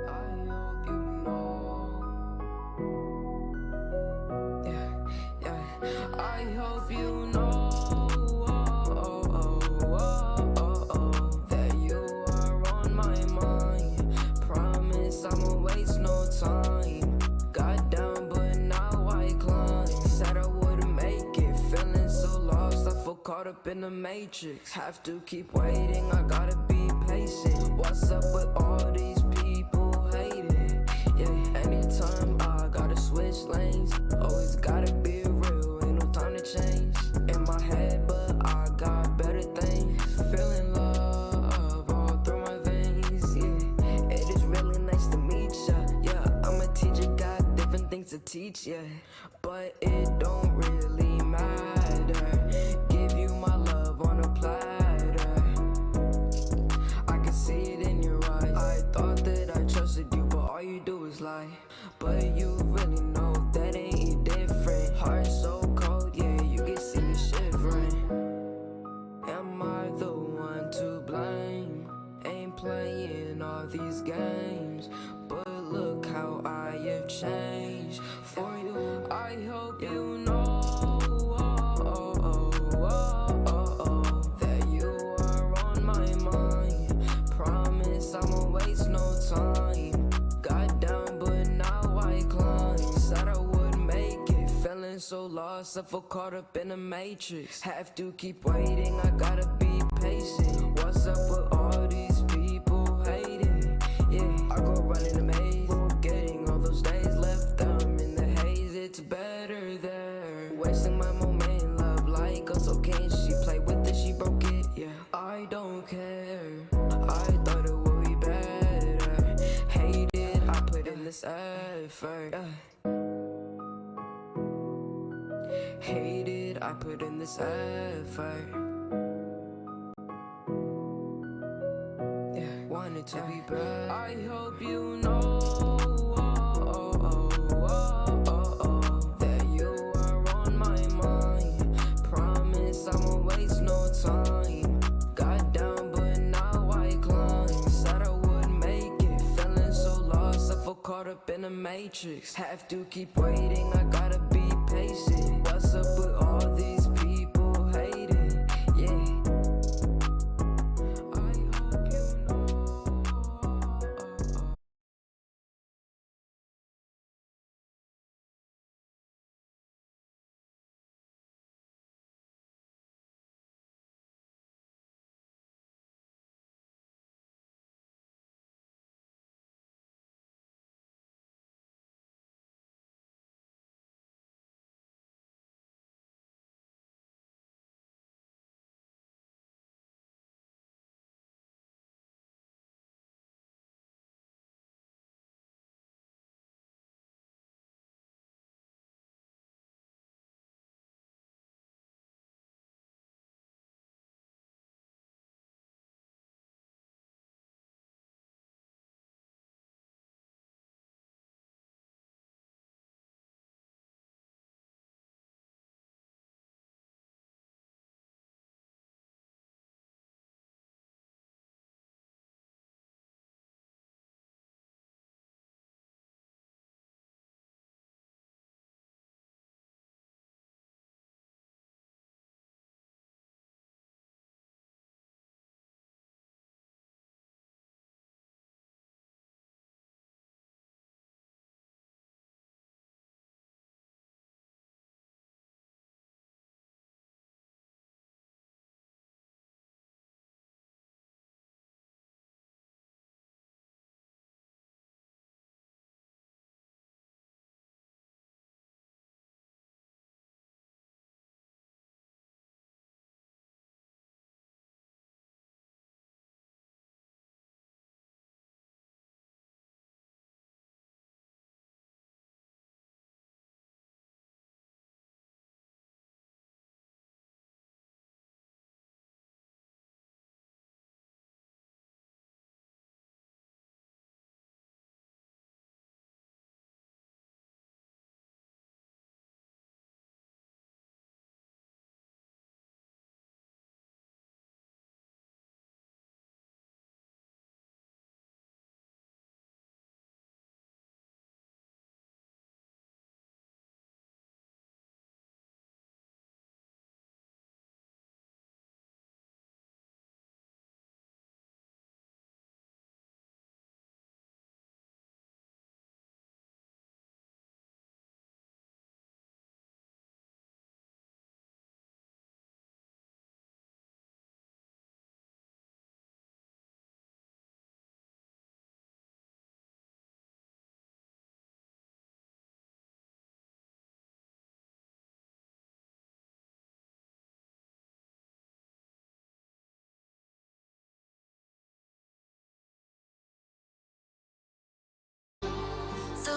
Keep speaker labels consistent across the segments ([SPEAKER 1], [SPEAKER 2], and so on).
[SPEAKER 1] hope you know. Yeah. I hope you know that you are on my mind. Promise I won't waste no time. Got down, but now I climb. Said I wouldn't make it, feeling so lost. I feel caught up in the matrix. Have to keep waiting, I gotta be patient. What's up with all these people hating? Yeah, anytime I gotta switch lanes, always gotta be real, ain't no time to change. In my head, but I got better things. Feeling love all through my veins, yeah. It is really nice to meet ya, yeah. I'm a teacher, got different things to teach, yeah. But it don't really matter. Give you my love on a platter. I can see it in your eyes. I thought that I trusted you, but all you do is lie. But you really know that ain't different. Heart so cold, yeah, you can see me shivering. Am I the one to blame? Ain't playing all these games, but look how I have changed for you. I hope you know that you are on my mind. Promise I won't waste no time. Got down, but now I climb. Said I would make it, feeling so lost. I feel caught up in the matrix. Have to keep waiting, I gotta be patient. What's up with all these people hating? Yeah, I go running a maze, forgetting all those days, left them in the haze. It's better there, wasting my moment in love like us. So can she play with it? She broke it, yeah. I don't care, I thought it would be better. Hate it, I put in this effort, hate it, I put in this effort. Yeah, want it to be better. I hope you know that you are on my mind. Promise I won't waste no time. Got down, but now I climb. Said I would make it, feeling so lost. I feel caught up in the matrix. Have to keep waiting, I gotta be patient. What's up with all these people hating? Yeah.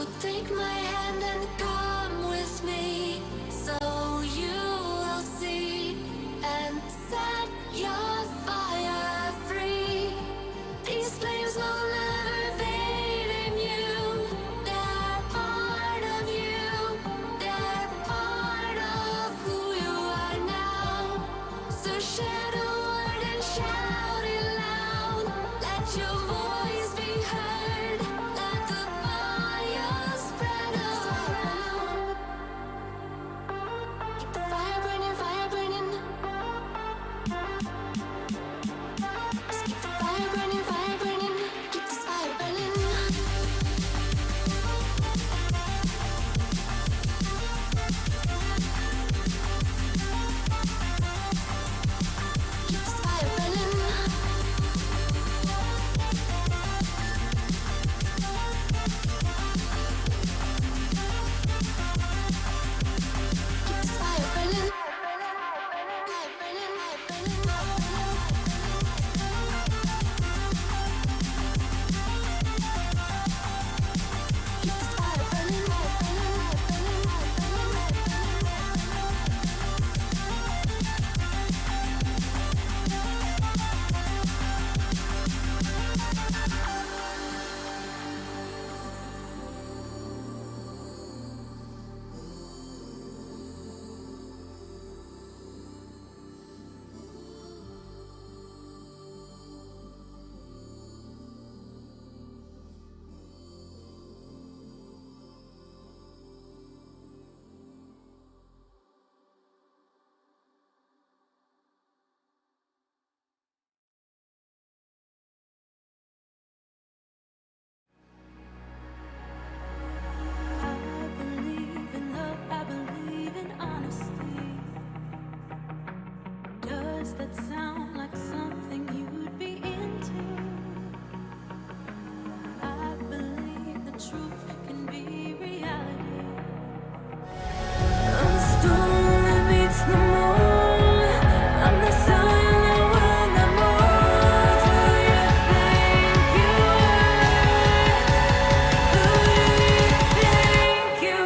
[SPEAKER 1] So take my hand and come with me, so you will see and set your fire free. These flames will never fade in you. They're part of you. They're part of who you are now. So share the word and shout it loud. Let your voice be heard. Let the fire spread around. Keep the fire burning, fire burning. Just keep the fire burning, fire burning. Keep this fire burning. Keep this fire burning. Keep this fire burning. Fire burning, fire burning, fire burning. Keep this fire burning, fire burning, fire burning, I believe in love, I believe in honesty. Does that sound like something you'd be into? I believe the truth can be reality. I'm the storm that meets the moon. I'm the sun that will not move. Do you think you are? Who do you think you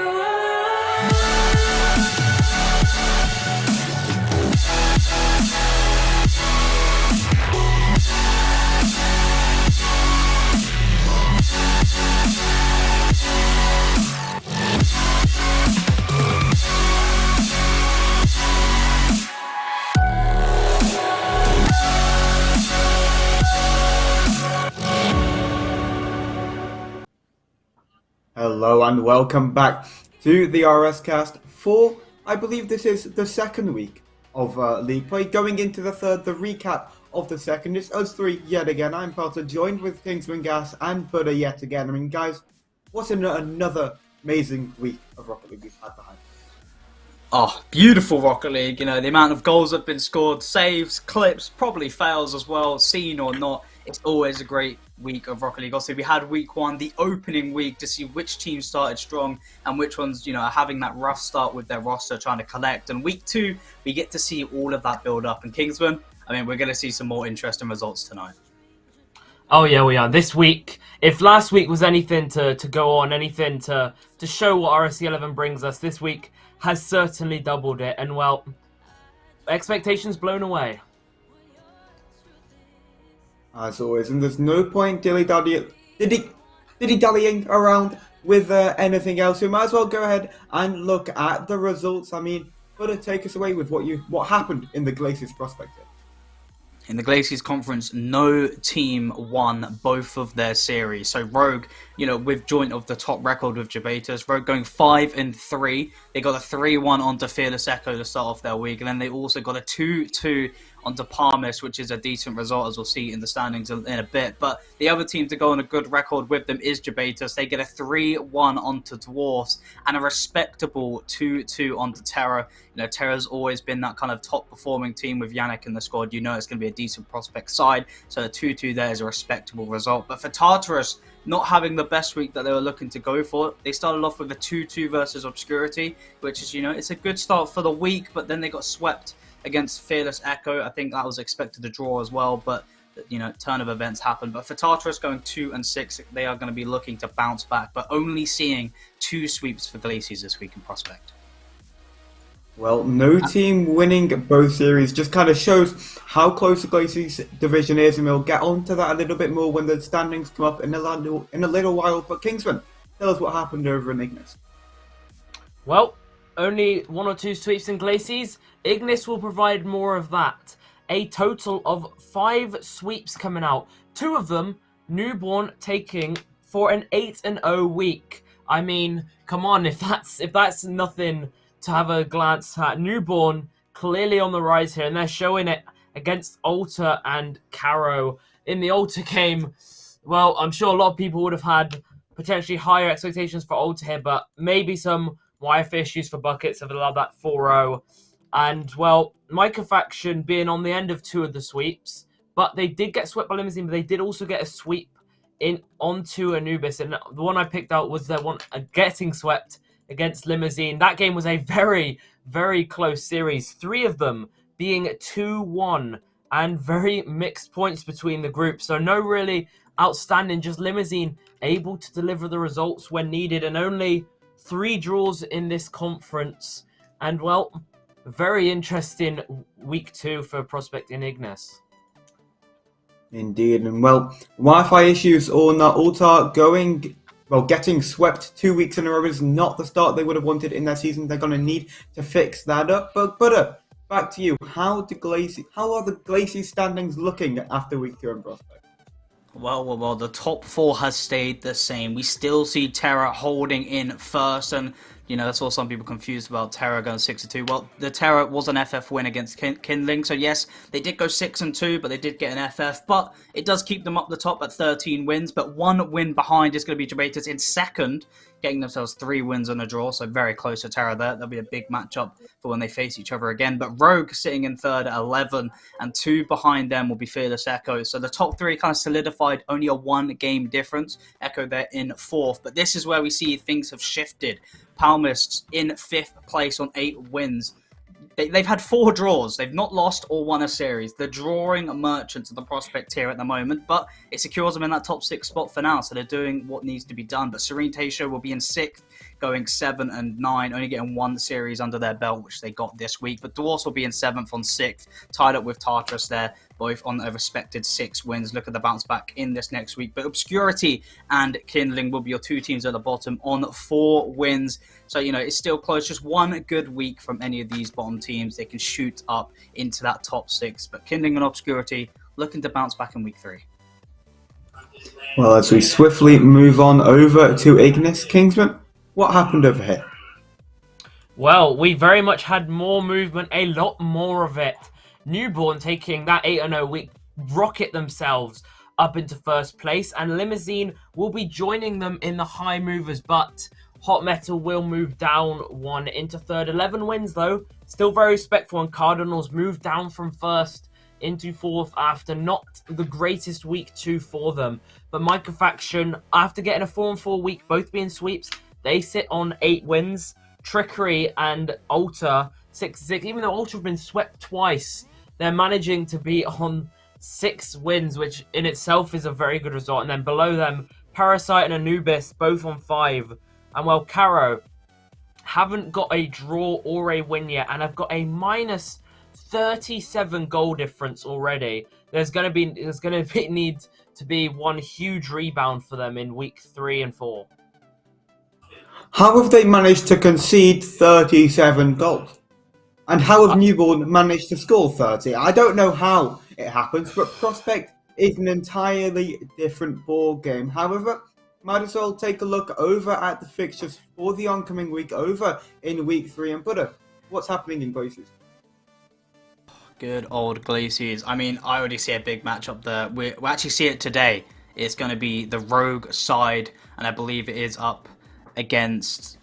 [SPEAKER 2] Hello and welcome back to the RSCast for, I believe this is the second week of League Play. Going into the third, the recap of the second. It's us three yet again. I'm Potter, joined with Kingsman Gas and Buddha yet again. I mean, guys, what's another amazing week of Rocket League we've had behind us?
[SPEAKER 3] Oh, beautiful Rocket League. You know, the amount of goals that have been scored, saves, clips, probably fails as well, seen or not. It's always a great week of Rocket League. Also, we had week one, the opening week, to see which teams started strong and which ones, are having that rough start with their roster, trying to collect. And week two, we get to see all of that build up. And Kingsman, we're going to see some more interesting results tonight.
[SPEAKER 4] Oh yeah, we are. This week, if last week was anything to go on, anything to show what RSC11 brings us, this week has certainly doubled it. And well, expectations blown away.
[SPEAKER 2] As always, and there's no point dilly-dallying around with anything else. We might as well go ahead and look at the results. I mean, Buddha, take us away with what happened in the Glaciers Prospect here.
[SPEAKER 3] In the Glaciers Conference, no team won both of their series. So Rogue, with joint of the top record with Jubatus. Rogue going 5-3. They got a 3-1 onto Fearless Echo to start off their week. And then they also got a 2-2 onto Palmas, which is a decent result, as we'll see in the standings in a bit. But the other team to go on a good record with them is Jubatus. They get a 3-1 onto Dwarfs and a respectable 2-2 onto Terra. Terra's always been that kind of top performing team with Yannick in the squad. It's going to be a decent prospect side. So a 2-2 there is a respectable result. But for Tartarus, not having the best week that they were looking to go for, they started off with a 2-2 versus Obscurity, which is, it's a good start for the week, but then they got swept against Fearless Echo. I think that was expected to draw as well, but turn of events happen. But for Tartarus going 2-6, they are going to be looking to bounce back, but only seeing 2 sweeps for Glaciers this week in Prospect.
[SPEAKER 2] Well, no team winning both series just kind of shows how close the Glaciers division is, and we'll get onto that a little bit more when the standings come up in a little while. But Kingsman, tell us what happened over in Ignis.
[SPEAKER 4] Well, only 1 or 2 sweeps in Glaciers. Ignis will provide more of that. A total of 5 sweeps coming out. 2 of them, Newborn taking for an 8-0 week. I mean, come on, if that's nothing to have a glance at. Newborn clearly on the rise here, and they're showing it against Alter and Caro. In the Alter game, well, I'm sure a lot of people would have had potentially higher expectations for Alter here, but maybe some Wi-Fi issues for Buckets have allowed that 4-0. And, well, Micah Faction being on the end of 2 of the sweeps, but they did get swept by Limousine, but they did also get a sweep onto Anubis, and the one I picked out was their one getting swept against Limousine. That game was a very, very close series. 3 of them being 2-1 and very mixed points between the groups. So no really outstanding, just Limousine able to deliver the results when needed, and only 3 draws in this conference. And, well, very interesting week 2 for Prospect in Ignis.
[SPEAKER 2] Indeed, and well, Wi-Fi issues or not, Altar getting swept 2 weeks in a row is not the start they would have wanted in their season. They're going to need to fix that up. But Butter, back to you. How are the Glaciers standings looking after week 2 in Prospect?
[SPEAKER 3] Well, the top 4 has stayed the same. We still see Terra holding in first, and that's what some people confused about Terra going 6-2. Well, the Terra was an FF win against Kindling, so yes, they did go 6-2, but they did get an FF. But it does keep them up the top at 13 wins, but 1 win behind is going to be Debaters in second, getting themselves 3 wins and a draw, so very close to Terra there. That'll be a big matchup for when they face each other again. But Rogue sitting in third at 11, and 2 behind them will be Fearless Echo. So the top 3 kind of solidified, only a 1-game difference. Echo there in 4th, but this is where we see things have shifted. Palmists in 5th place on 8 wins. They've had 4 draws. They've not lost or won a series. They're drawing merchants of the Prospect here at the moment, but it secures them in that top 6 spot for now, so they're doing what needs to be done. But Serene Taisho will be in 6th, going 7-9, only getting 1 series under their belt, which they got this week. But Dwarfs will be in 7th on 6th, tied up with Tartarus there, both on a respected 6 wins. Look at the bounce back in this next week. But Obscurity and Kindling will be your 2 teams at the bottom on 4 wins. So, it's still close. Just 1 good week from any of these bottom teams. They can shoot up into that top 6. But Kindling and Obscurity looking to bounce back in week 3.
[SPEAKER 2] Well, as we swiftly move on over to Ignis, Kingsman, what happened over here?
[SPEAKER 4] Well, we very much had more movement, a lot more of it. Newborn taking that 8-0 week, rocket themselves up into first place, and Limousine will be joining them in the high movers, but Hot Metal will move down 1 into third. 11 wins though, still very respectful, and Cardinals move down from first into 4th after not the greatest week 2 for them. But Micah Faction, after getting a 4-4 week, both being sweeps, they sit on 8 wins. Trickery and Alter 6-6, even though Alter have been swept twice, they're managing to be on 6 wins, which in itself is a very good result. And then below them, Parasite and Anubis, both on 5. And well, Caro haven't got a draw or a win yet, and have got a minus 37 goal difference already. There's going to need to be 1 huge rebound for them in week 3 and 4.
[SPEAKER 2] How have they managed to concede 37 goals? And how have Newborn managed to score 30? I don't know how it happens, but Prospect is an entirely different ball game. However, might as well take a look over at the fixtures for the oncoming week over in week 3. And Butter, what's happening in Glaciers?
[SPEAKER 3] Good old Glaciers. I mean, I already see a big matchup there. We actually see it today. It's going to be the Rogue side, and I believe it is up against...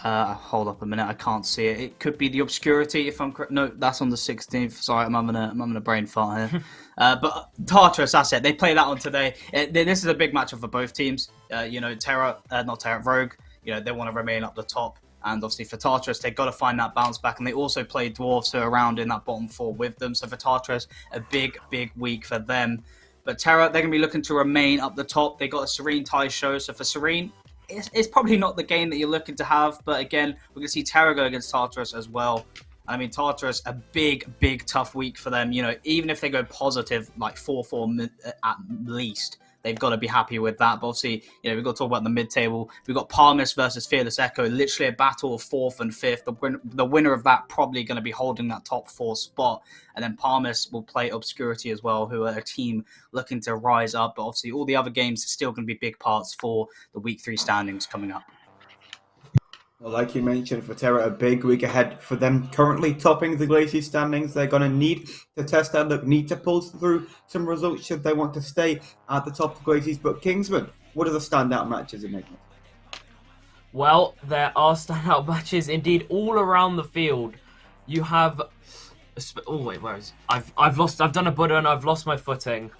[SPEAKER 3] hold up a minute, I can't see it. It could be the Obscurity, if I'm correct. No, that's on the 16th. Sorry, I'm having a brain fart here. But Tartarus, that's it. They play that on today. This is a big matchup for both teams. Rogue, they want to remain up the top. And obviously for Tartarus, they've got to find that bounce back. And they also play Dwarves who are around in that bottom 4 with them. So for Tartarus, a big, big week for them. But Terra, they're going to be looking to remain up the top. They got a Serene tie show. So for Serene, it's probably not the game that you're looking to have. But again, we're going to see Terra go against Tartarus as well. I mean, Tartarus, a big, tough week for them. You know, even if they go positive, like 4-4 at least, they've got to be happy with that. But obviously, you know, we've got to talk about the mid-table. We've got Palmis versus Fearless Echo, literally a battle of 4th and 5th. The winner of that probably going to be holding that top 4 spot. And then Palmis will play Obscurity as well, who are a team looking to rise up. But obviously, all the other games are still going to be big parts for the Week 3 standings coming up.
[SPEAKER 2] Well, like you mentioned, for Terra, a big week ahead for them. Currently topping the Glacier standings, they're going to need to test their luck, need to pull through some results should they want to stay at the top of Glaciers. But Kingsman, what are the standout matches in Ignis?
[SPEAKER 4] Well, there are standout matches indeed all around the field. You have... Oh, wait, where is... I've done a Buddha and I've lost my footing.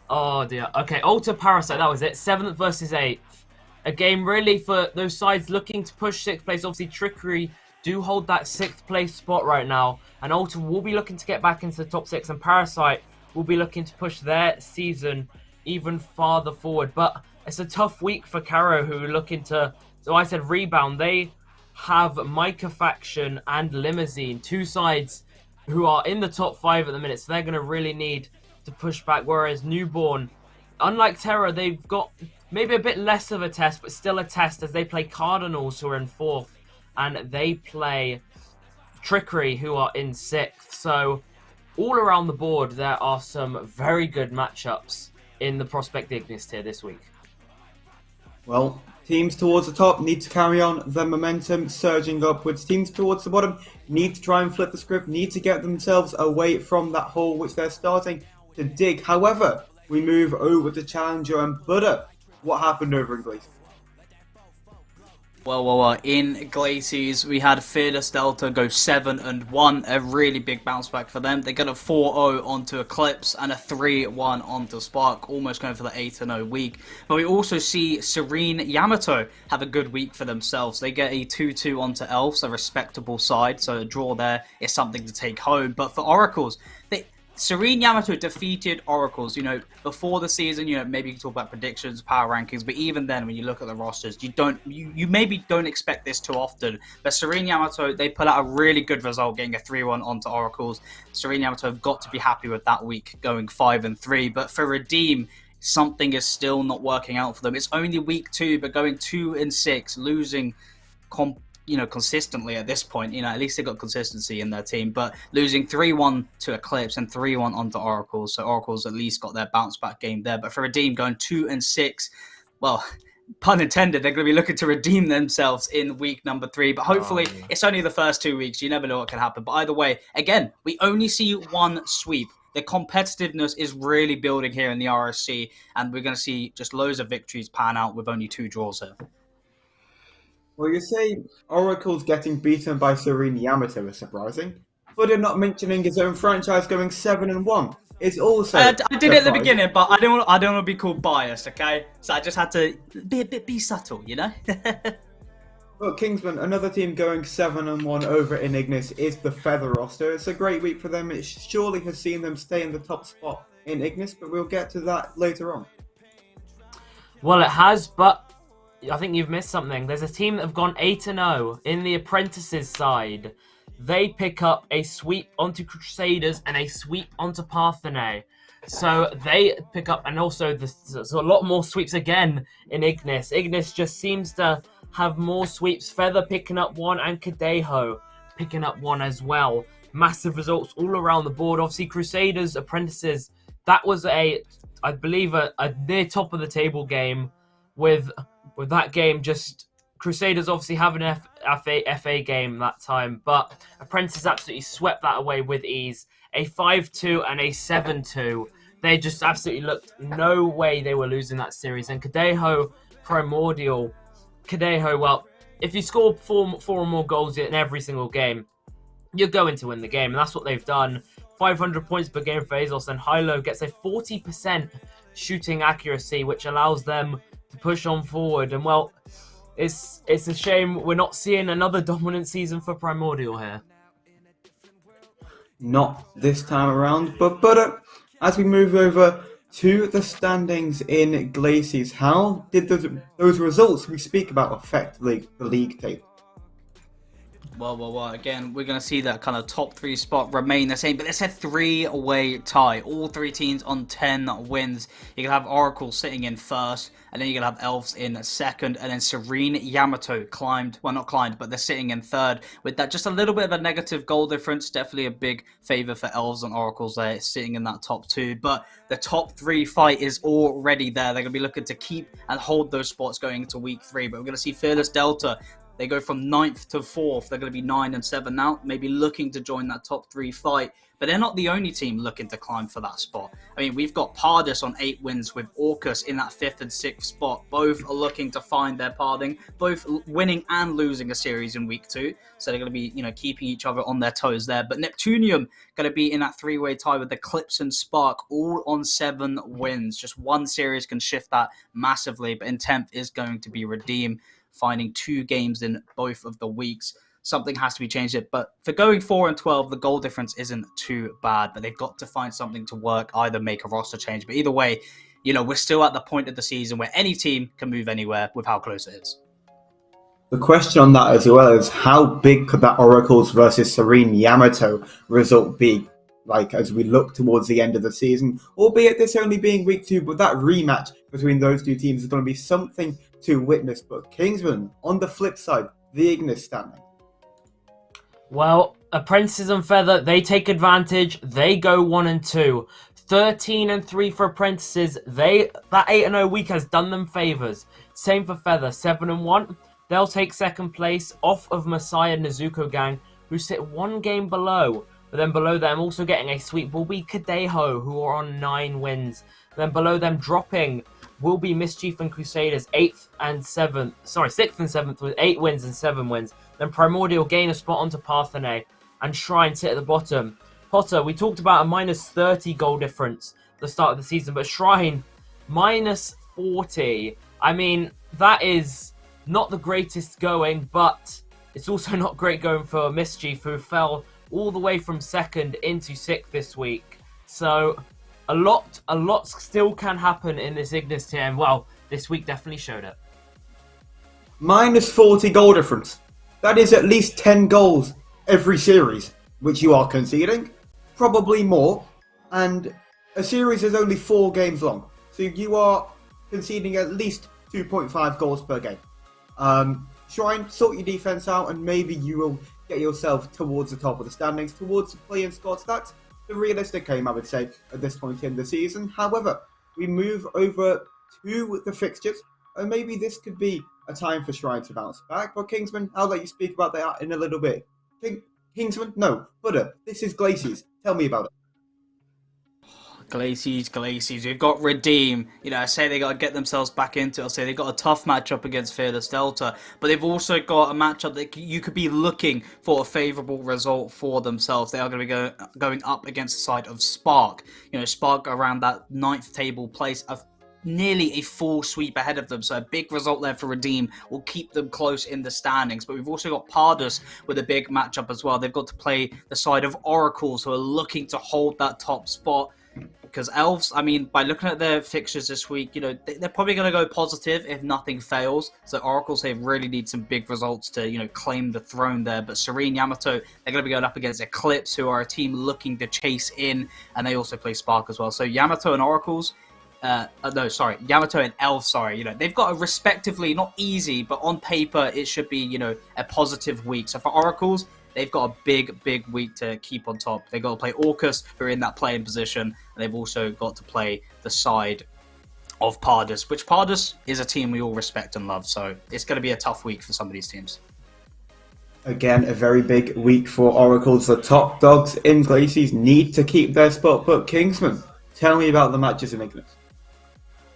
[SPEAKER 4] Oh, dear. Okay, Alter Parasite, that was it. 7th versus 8th. A game really for those sides looking to push 6th place. Obviously, Trickery do hold that 6th place spot right now. And Alter will be looking to get back into the top 6. And Parasite will be looking to push their season even farther forward. But it's a tough week for Caro, who are looking to, so I said rebound. They have Micah Faction and Limousine, 2 sides who are in the top 5 at the minute. So they're going to really need to push back. Whereas Newborn, unlike Terra, they've got maybe a bit less of a test, but still a test, as they play Cardinals, who are in 4th, and they play Trickery, who are in 6th. So all around the board, there are some very good matchups in the Prospect Ignis tier this week.
[SPEAKER 2] Well, teams towards the top need to carry on their momentum, surging upwards. Teams towards the bottom need to try and flip the script, need to get themselves away from that hole which they're starting to dig. However, we move over to Challenger and Buddha. What happened over in Glaciers?
[SPEAKER 3] Well, in Glaciers, we had Fearless Delta go 7-1, a really big bounce back for them. They got a 4-0 onto Eclipse and a 3-1 onto Spark, almost going for the 8-0 week. But we also see Serene Yamato have a good week for themselves. They get a 2-2 onto Elves, a respectable side, so a draw there is something to take home. But for Oracles, Serene Yamato defeated Oracles, you know, before the season. You know, maybe you can talk about predictions, power rankings, but even then, when you look at the rosters, you maybe don't expect this too often. But Serene Yamato, they put out a really good result, getting a 3-1 onto Oracles. Serene Yamato have got to be happy with that week, going 5-3. But for Redeem, something is still not working out for them. It's only week 2, but going 2-6, losing consistently at this point. You know, at least they got consistency in their team, but losing 3-1 to Eclipse and 3-1 onto Oracles. So Oracles at least got their bounce back game there. But for Redeem, going 2-6, well, pun intended, they're going to be looking to redeem themselves in week number 3. But hopefully, It's only the first 2 weeks. You never know what can happen. But either way, again, we only see 1 sweep. The competitiveness is really building here in the RSC, and we're going to see just loads of victories pan out with only 2 draws here.
[SPEAKER 2] Well, you say Oracle's getting beaten by Serene Yamato is surprising, but they're not mentioning his own franchise going 7-1. It's also
[SPEAKER 3] I did it at the beginning, but I don't want to be called biased, okay? So I just had to be subtle, you know.
[SPEAKER 2] Well, Kingsman, another team going 7-1 over in Ignis is the Feather roster. It's a great week for them. It surely has seen them stay in the top spot in Ignis, but we'll get to that later on.
[SPEAKER 4] Well, it has, but I think you've missed something. There's a team that have gone 8-0 in the Apprentices side. They pick up a sweep onto Crusaders and a sweep onto Parthenae. So they pick up, and also there's a lot more sweeps again in Ignis. Ignis just seems to have more sweeps. Feather picking up 1 and Kadeho picking up 1 as well. Massive results all around the board. Obviously, Crusaders, Apprentices, that was I believe, a near top of the table game with that game. Just Crusaders obviously have an FA game that time, but Apprentices absolutely swept that away with ease. A 5-2 and a 7-2. They just absolutely looked no way they were losing that series. And Kadeho, Primordial. Kadeho, well, if you score four or more goals in every single game, you're going to win the game. And that's what they've done. 500 points per game for Azos, and Hilo gets a 40% shooting accuracy, which allows them to push on forward. And well, it's a shame we're not seeing another dominant season for Primordial here.
[SPEAKER 2] Not this time around, but as we move over to the standings in Glaciers. How did those results we speak about affect the league table?
[SPEAKER 3] Well, again, we're going to see that kind of top 3 spot remain the same, but it's a 3-way tie. All 3 teams on 10 wins. You can have Oracle sitting in first, and then you're going to have Elves in second, and then Serene Yamato not climbed, but they're sitting in third. With that, just a little bit of a negative goal difference, definitely a big favour for Elves and Oracles there, sitting in that top 2. But the top 3 fight is already there. They're going to be looking to keep and hold those spots going into week 3, but we're going to see Fearless Delta. They go from 9th to 4th. They're going to be 9 and 7 now, maybe looking to join that top 3 fight. But they're not the only team looking to climb for that spot. I mean, we've got Pardus on 8 wins with Orcus in that 5th and 6th spot. Both are looking to find their pathing, both winning and losing a series in week 2. So they're going to be, keeping each other on their toes there. But Neptunium going to be in that 3-way tie with Eclipse and Spark, all on 7 wins. Just one series can shift that massively. But in 10th is going to be Redeem, finding 2 games in both of the weeks. Something has to be changed. But for going 4 and 12, the goal difference isn't too bad. But they've got to find something to work, either make a roster change. But either way, we're still at the point of the season where any team can move anywhere with how close it is.
[SPEAKER 2] The question on that as well is how big could that Oracles versus Serene Yamato result be? As we look towards the end of the season, albeit this only being week 2, but that rematch between those 2 teams is going to be something to witness. But Kingsman, on the flip side, the Ignis standing.
[SPEAKER 4] Well, Apprentices and Feather, they take advantage. They go 1 and 2. 13 and 3 for Apprentices. That 8-0 week has done them favours. Same for Feather, 7 and 1. They'll take second place off of Messiah Nezuko Gang, who sit 1 game below. But then below them, also getting a sweep, will be Kadeho, who are on 9 wins. Then below them, dropping, will be Mischief and Crusaders, 6th and 7th with 8 wins and 7 wins. Then Primordial gain a spot onto Parthenae, and Shrine sit at the bottom. Potter, we talked about a minus 30 goal difference at the start of the season, but Shrine, minus 40. I mean, that is not the greatest going, but it's also not great going for Mischief, who fell all the way from 2nd into 6th this week. So a lot still can happen in this Ignis tier, and well, this week definitely showed it.
[SPEAKER 2] Minus 40 goal difference. That is at least 10 goals every series, which you are conceding. Probably more. And a series is only 4 games long. So you are conceding at least 2.5 goals per game. Shrine, sort your defense out, and maybe you will get yourself towards the top of the standings, towards the play-in spots. That's the realistic aim, I would say, at this point in the season. However, we move over to the fixtures, and maybe this could be a time for Shrine to bounce back. But Kingsman, I'll let you speak about that in a little bit. Kingsman? No, Buddha, this is Glaciers. Tell me about it.
[SPEAKER 3] Glaciers. We've got Redeem. I say they got to get themselves back into it. I say they got a tough matchup against Fearless Delta, but they've also got a matchup that you could be looking for a favourable result for themselves. They are going to be going up against the side of Spark. Spark around that 9th table place of nearly a full sweep ahead of them, so a big result there for Redeem will keep them close in the standings. But we've also got Pardus with a big matchup as well. They've got to play the side of Oracles, who are looking to hold that top spot. Because Elves, I mean, by looking at their fixtures this week, they're probably going to go positive if nothing fails. So Oracles, they really need some big results to, claim the throne there. But Serene Yamato, they're going to be going up against Eclipse, who are a team looking to chase in. And they also play Spark as well. So Yamato and Oracles, Yamato and Elves, they've got a respectively, not easy, but on paper, it should be, a positive week. So for Oracles, they've got a big week to keep on top. They've got to play Orcus, who are in that playing position, and they've also got to play the side of Pardus, which Pardus is a team we all respect and love, so it's going to be a tough week for some of these teams.
[SPEAKER 2] Again, a very big week for Oracles. The top dogs in Glaciers need to keep their spot, but Kingsman, tell me about the matches in Ignis.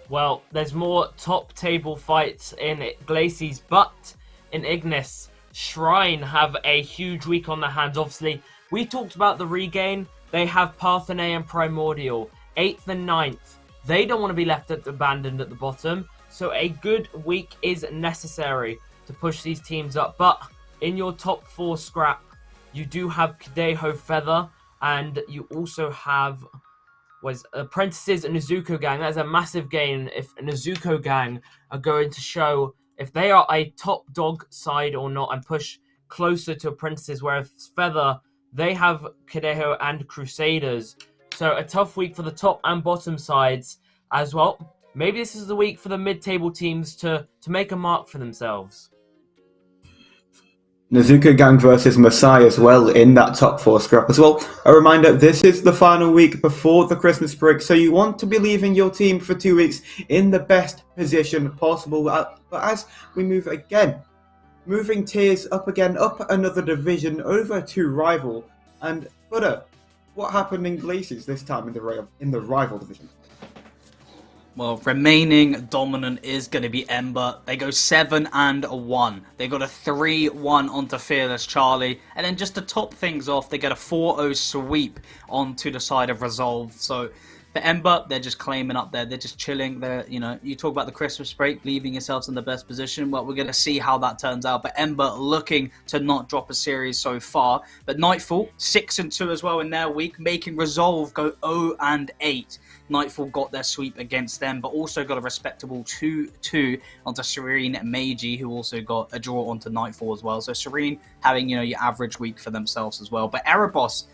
[SPEAKER 4] Well, there's more top table fights in Glaciers, but in Ignis, Shrine have a huge week on their hands. Obviously, we talked about the regain. They have Parthenae and Primordial, 8th and 9th. They don't want to be left abandoned at the bottom. So a good week is necessary to push these teams up. But in your top 4 scrap, you do have Kadeho Feather, and you also have was Apprentices and Nezuko Gang. That's a massive gain if Nezuko Gang are going to show if they are a top dog side or not and push closer to Apprentices, whereas Feather, they have Kadeho and Crusaders. So a tough week for the top and bottom sides as well. Maybe this is the week for the mid-table teams to make a mark for themselves.
[SPEAKER 2] Nezuko Gang versus Masai as well in that top 4 scrap as well. A reminder, this is the final week before the Christmas break, so you want to be leaving your team for 2 weeks in the best position possible. But as we move again, moving tiers up again, up another division over to Rival. And Butter, what happened in Glaciers this time in the Rival division?
[SPEAKER 3] Well, remaining dominant is going to be Ember. They go 7-1. They got a 3-1 onto Fearless Charlie. And then just to top things off, they get a 4-0 sweep onto the side of Resolve. So for Ember, they're just claiming up there. They're just chilling. They're, you talk about the Christmas break, leaving yourselves in the best position. Well, we're going to see how that turns out. But Ember looking to not drop a series so far. But Nightfall, 6-2 as well in their week, making Resolve go 0-8. Nightfall got their sweep against them, but also got a respectable 2-2 onto Serene Meiji, who also got a draw onto Nightfall as well. So Serene having, your average week for themselves as well. But Erebos,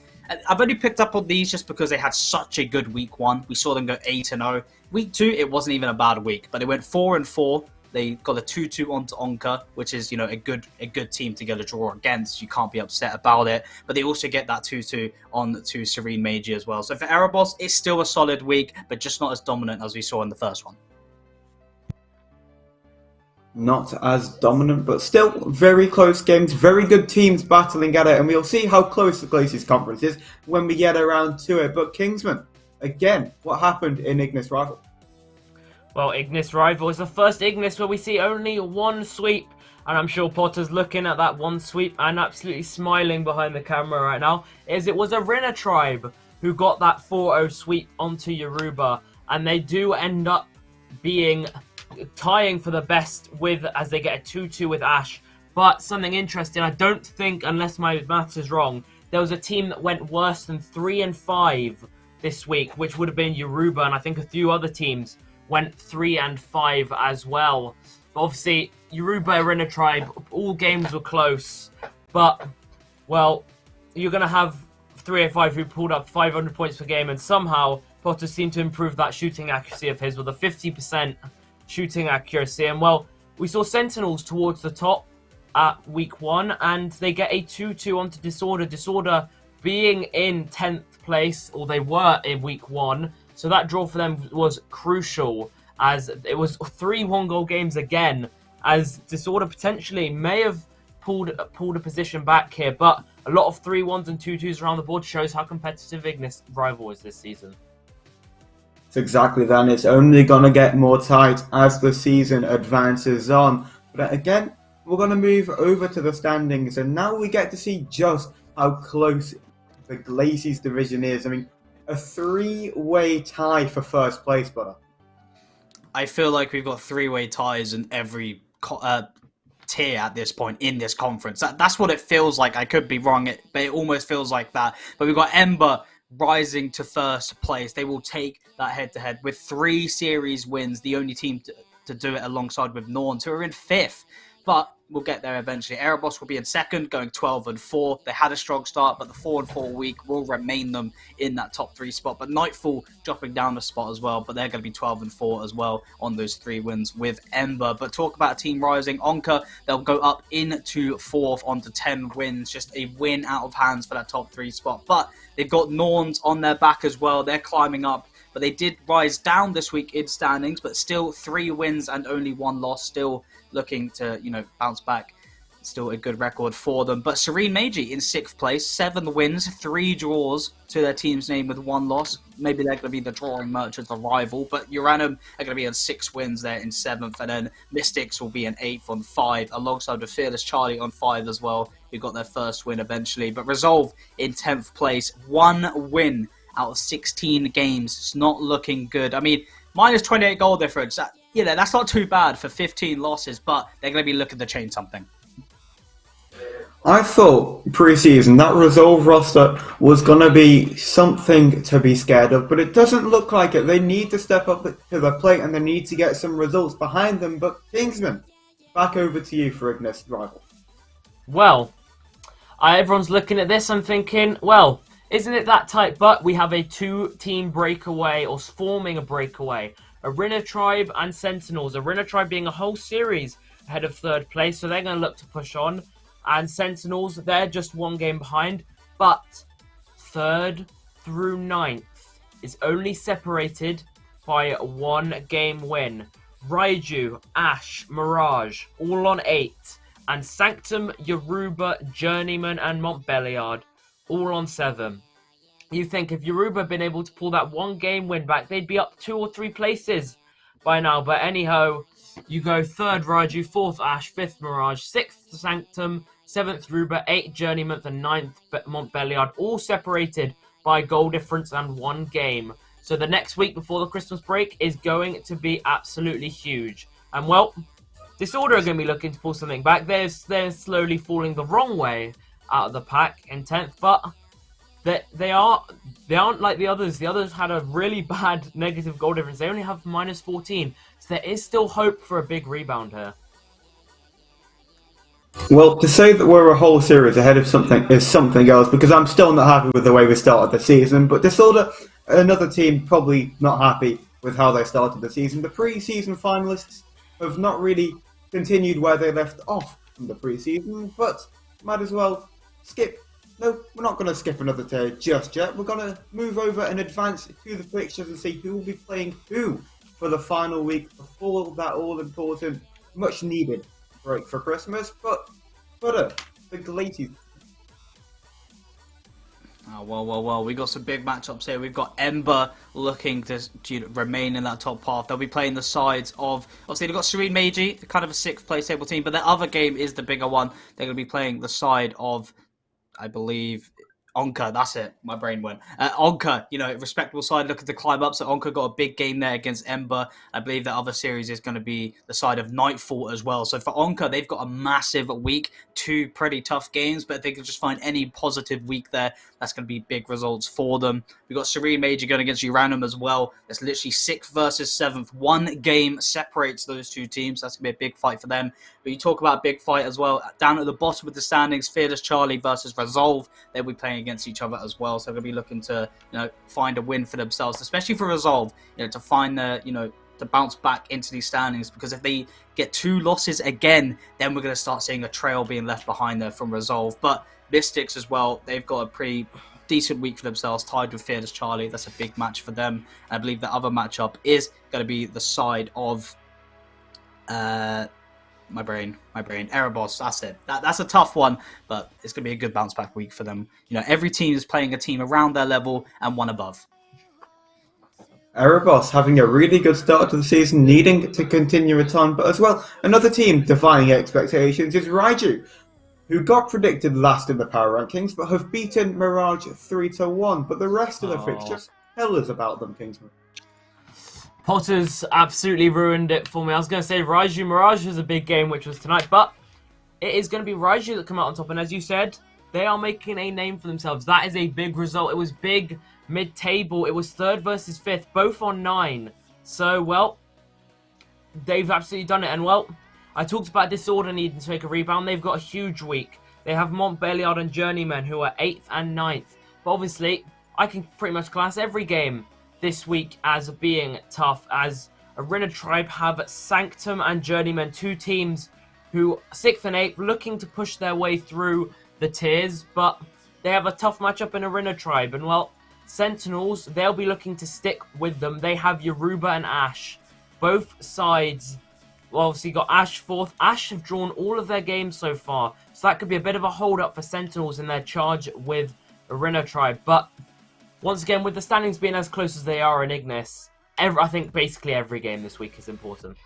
[SPEAKER 3] I've only picked up on these just because they had such a good week 1. We saw them go 8-0. Week 2, it wasn't even a bad week, but they went 4-4. They got a 2-2 onto Onka, which is, a good team to get a draw against. You can't be upset about it. But they also get that 2-2 on to Serene Meiji as well. So for Erebos, it's still a solid week, but just not as dominant as we saw in the first one.
[SPEAKER 2] Not as dominant, but still very close games, very good teams battling at it, and we'll see how close the Glaciers Conference is when we get around to it. But Kingsman, again, what happened in Ignis Rival?
[SPEAKER 4] Well, Ignis Rival is the first Ignis where we see only one sweep, and I'm sure Potter's looking at that one sweep and absolutely smiling behind the camera right now, as it was a Rinna tribe who got that 4-0 sweep onto Yoruba, and they do end up tying for the best as they get a 2-2 with Ash. But something interesting, I don't think, unless my maths is wrong, there was a team that went worse than 3-5 this week, which would have been Yoruba, and I think a few other teams went 3-5 as well. But obviously, Yoruba, Rinna tribe, all games were close. But, well, you're going to have 3-5 who pulled up 500 points per game, and somehow Potter seemed to improve that shooting accuracy of his with a 50% shooting accuracy. And, well, we saw Sentinels towards the top at week 1, and they get a 2-2 onto Disorder. Disorder being in 10th place, or they were in week 1. So that draw for them was crucial, as it was 3 one-goal games again, as Disorder potentially may have pulled a position back here, but a lot of 3-1s and 2-2s around the board shows how competitive Ignis Rival is this season.
[SPEAKER 2] It's exactly that, and it's only going to get more tight as the season advances on. But again, we're going to move over to the standings, and now we get to see just how close the Glaciers division is. I mean, a 3-way tie for first place, Butter.
[SPEAKER 3] I feel like we've got 3-way ties in every tier at this point in this conference. That's what it feels like. I could be wrong, but it almost feels like that. But we've got Ember rising to first place. They will take that head-to-head with 3 series wins, the only team to do it alongside with Norns, who are in 5th. But we'll get there eventually. Erebos will be in 2nd, going 12-4. They had a strong start, but the 4-4 week will remain them in that top 3 spot. But Nightfall dropping down a spot as well, but they're going to be 12-4 as well on those 3 wins with Ember. But talk about a team rising. Onka, they'll go up into 4th onto 10 wins. Just a win out of hands for that top 3 spot. But they've got Norns on their back as well. They're climbing up. But they did rise down this week in standings, but still 3 wins and only 1 loss. Still looking to, bounce back. Still a good record for them. But Serene Meiji in 6th place, 7 wins, 3 draws to their team's name with 1 loss. Maybe they're going to be the drawing merchants, the rival. But Uranum are going to be on 6 wins there in 7th. And then Mystics will be in 8th on 5, alongside with Fearless Charlie on 5 as well, who got their first win eventually. But Resolve in 10th place, 1 win out of 16 games. It's not looking good. I mean, minus 28 goal difference. That's not too bad for 15 losses, but they're going to be looking to change something.
[SPEAKER 2] I thought pre-season that Resolve roster was going to be something to be scared of, but it doesn't look like it. They need to step up to the plate and they need to get some results behind them. But Kingsman, back over to you for Ignis Rival.
[SPEAKER 4] Well, everyone's looking at this and thinking, well, isn't it that tight? But we have a 2-team breakaway, or forming a breakaway. Arena Tribe and Sentinels. Arena Tribe being a whole series ahead of third place, so they're going to look to push on. And Sentinels, they're just 1 game behind. But 3rd through 9th is only separated by 1 game win. Raiju, Ash, Mirage, all on 8. And Sanctum, Yoruba, Journeyman, and Montbelliard, all on 7. You think if Yoruba had been able to pull that 1 game win back, they'd be up 2 or 3 places by now. But anyhow, you go 3rd Raiju, 4th Ash, 5th Mirage, 6th Sanctum, 7th Yoruba, 8th Journeyman, and 9th Montbelliard, all separated by goal difference and 1 game. So the next week before the Christmas break is going to be absolutely huge. And well, Disorder are going to be looking to pull something back. They're slowly falling the wrong way out of the pack in 10th, but they aren't like the others. The others had a really bad negative goal difference. They only have -14, so there is still hope for a big rebound here.
[SPEAKER 2] Well, to say that we're a whole series ahead of something is something else, because I'm still not happy with the way we started the season. But Disorder, another team, probably not happy with how they started the season. The pre-season finalists have not really continued where they left off from the pre-season, but might as well skip. No, we're not going to skip another tier just yet. We're going to move over and advance to the fixtures and see who will be playing who for the final week before that all-important, much-needed break for Christmas. But the Glaciers.
[SPEAKER 3] Oh, well, we got some big matchups here. We've got Ember looking to remain in that top path. They'll be playing the sides of, obviously they've got Serene Meiji, kind of a 6th place table team, but their other game is the bigger one. They're going to be playing the side of, I believe, Onka, that's it. My brain went. Onka, respectable side looking to climb up. So Onka got a big game there against Ember. I believe that other series is going to be the side of Nightfall as well. So for Onka, they've got a massive week. 2 pretty tough games, but if they can just find any positive week there, that's going to be big results for them. We've got Serene Major going against Uranum as well. It's literally 6th versus 7th. 1 game separates those 2 teams. That's going to be a big fight for them. But you talk about a big fight as well. Down at the bottom of the standings, Fearless Charlie versus Resolve. They'll be playing against each other as well. So they're going to be looking to, find a win for themselves, especially for Resolve, to find the, to bounce back into these standings, because if they get 2 losses again, then we're going to start seeing a trail being left behind there from Resolve. But Mystics as well, they've got a pretty decent week for themselves, tied with Fearless Charlie. That's a big match for them. I believe the other matchup is going to be the side of my brain, Erebos. That's it. That's a tough one, but it's going to be a good bounce back week for them. Every team is playing a team around their level and 1 above.
[SPEAKER 2] Erebos having a really good start to the season, needing to continue it on, but as well, another team defying expectations is Raiju, who got predicted last in the power rankings, but have beaten Mirage 3-1. But the rest of the fixtures, tell us about them, Kingsman.
[SPEAKER 4] Potter's absolutely ruined it for me. I was going to say Raiju Mirage was a big game, which was tonight, but it is going to be Raiju that come out on top. And as you said, they are making a name for themselves. That is a big result. It was big mid-table. It was 3rd versus 5th, both on 9. So, well, they've absolutely done it. And, well, I talked about Disorder needing to make a rebound. They've got a huge week. They have Montbelliard and Journeyman, who are 8th and 9th. But obviously, I can pretty much class every game this week as being tough, as Arena Tribe have Sanctum and Journeyman, 2 teams who 6th and 8th looking to push their way through the tiers, but they have a tough matchup in Arena Tribe. And well, Sentinels, they'll be looking to stick with them. They have Yoruba and Ash. Both sides, well, obviously got Ash 4th. Ash have drawn all of their games so far, so that could be a bit of a hold up for Sentinels in their charge with Arena Tribe. But once again, with the standings being as close as they are in Ignis, I think basically every game this week is important.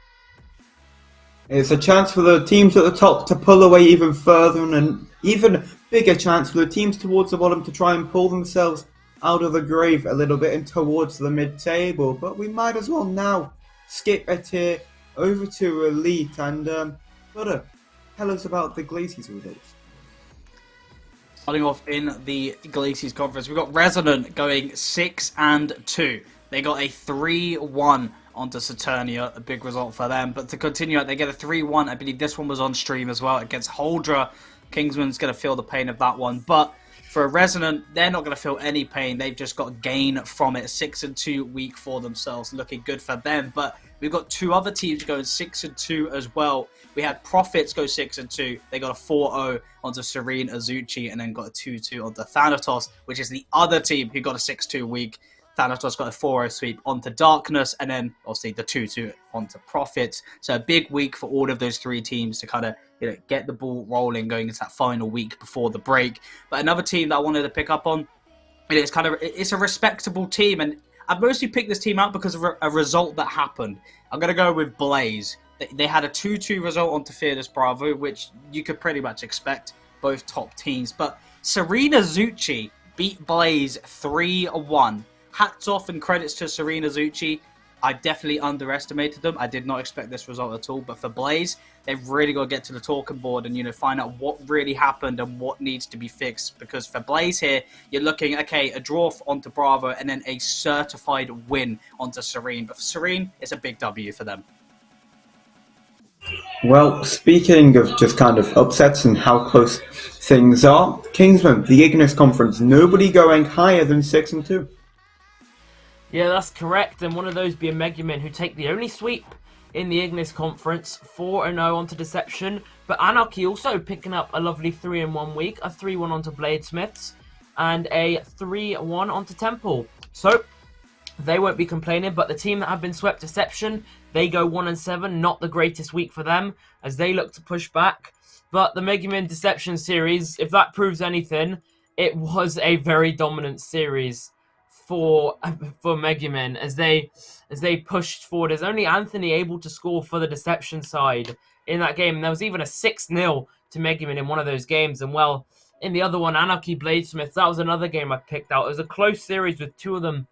[SPEAKER 2] It's a chance for the teams at the top to pull away even further, and an even bigger chance for the teams towards the bottom to try and pull themselves out of the grave a little bit and towards the mid-table. But we might as well now skip a tier over to Elite and tell us about the Glaciers results.
[SPEAKER 3] Starting off in the Glaciers Conference, we've got Resonant going 6-2. They got a 3-1 onto Saturnia, a big result for them. But to continue, they get a 3-1. I believe this one was on stream as well against Holdra. Kingsman's going to feel the pain of that one. But for Resonant, they're not going to feel any pain. They've just got gain from it. 6-2 week for themselves, looking good for them. But we've got two other teams going 6-2 as well. We had Profits go 6-2. They got a 4-0 onto Serene Azuchi and then got a 2-2 onto Thanatos, which is the other team who got a 6-2 week. Thanatos got a 4-0 sweep onto Darkness and then obviously the 2-2 onto Profits. So a big week for all of those three teams to kind of get the ball rolling going into that final week before the break. But another team that I wanted to pick up on, it's a respectable team, and I've mostly picked this team out because of a result that happened. I'm going to go with Blaze. They had a 2-2 result onto Fearless Bravo, which you could pretty much expect, both top teams. But Serena Zucchi beat Blaze 3-1. Hats off and credits to Serena Zucchi. I definitely underestimated them. I did not expect this result at all. But for Blaze, they've really got to get to the talking board and, find out what really happened and what needs to be fixed. Because for Blaze here, you're looking, okay, a draw onto Bravo and then a certified win onto Serene. But for Serene, it's a big W for them.
[SPEAKER 2] Well, speaking of just kind of upsets and how close things are, Kingsman, the Ignis Conference, nobody going higher than 6-2.
[SPEAKER 4] Yeah, that's correct. And one of those being Megumin, who take the only sweep in the Ignis Conference, 4-0 onto Deception. But Anarchy also picking up a lovely 3-1 week, a 3-1 onto Bladesmiths, and a 3-1 onto Temple. So they won't be complaining, but the team that have been swept, Deception, they go 1-7, not the greatest week for them, as they look to push back. But the Megumin Deception series, if that proves anything, it was a very dominant series for Megumin as they pushed forward. There's only Anthony able to score for the Deception side in that game. And there was even a 6-0 to Megumin in one of those games. And well, in the other one, Anarchy Bladesmiths, that was another game I picked out. It was a close series with two of them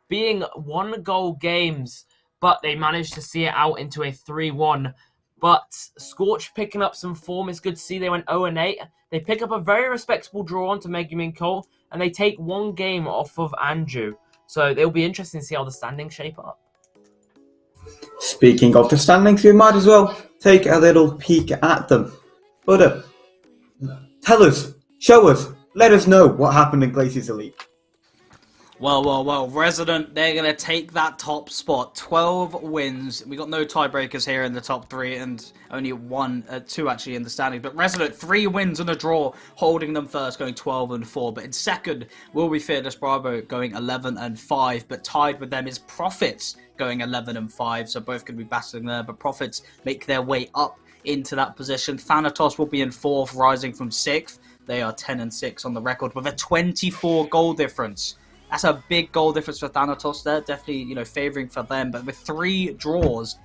[SPEAKER 4] being 1-goal games, but they managed to see it out into a 3-1. But Scorch picking up some form. It's good to see they went 0-8. They pick up a very respectable draw onto Megumin Cole, and they take one game off of Anju. So it'll be interesting to see how the standings shape up.
[SPEAKER 2] Speaking of the standings, we might as well take a little peek at them. But tell us, show us, let us know what happened in Glaciers Elite.
[SPEAKER 3] Well, Resident, they're going to take that top spot. 12 wins. We got no tiebreakers here in the top three and only two actually in the standings. But Resident, 3 wins and a draw, holding them first, going 12-4. But in second will be Fearless Bravo, going 11-5. But tied with them is Profits, going 11-5. So both could be battling there. But Profits make their way up into that position. Thanatos will be in 4th, rising from 6th. They are 10-6 on the record with a 24 goal difference. That's a big goal difference for Thanatos there. Definitely, favouring for them. But with 3 draws,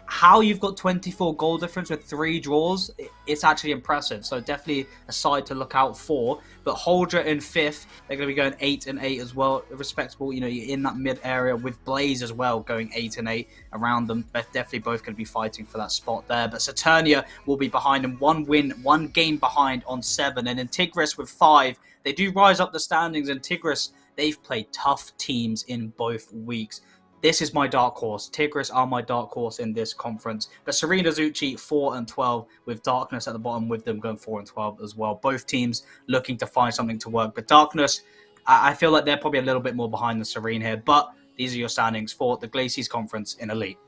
[SPEAKER 3] how you've got 24 goal difference with 3 draws, it's actually impressive. So definitely a side to look out for. But Holdra in 5th, they're going to be going 8-8 as well. Respectable, you're in that mid area with Blaze as well, going 8-8 around them. But definitely both going to be fighting for that spot there. But Saturnia will be behind them. 1 win, 1 game behind on 7. And in Tigris with 5, they do rise up the standings. And Tigris, they've played tough teams in both weeks. This is my dark horse. Tigris are my dark horse in this conference. But Serena Zucchi, 4-12, with Darkness at the bottom with them going 4-12 as well. Both teams looking to find something to work. But Darkness, I feel like they're probably a little bit more behind than Serene here. But these are your standings for the Glaciers Conference in Elite.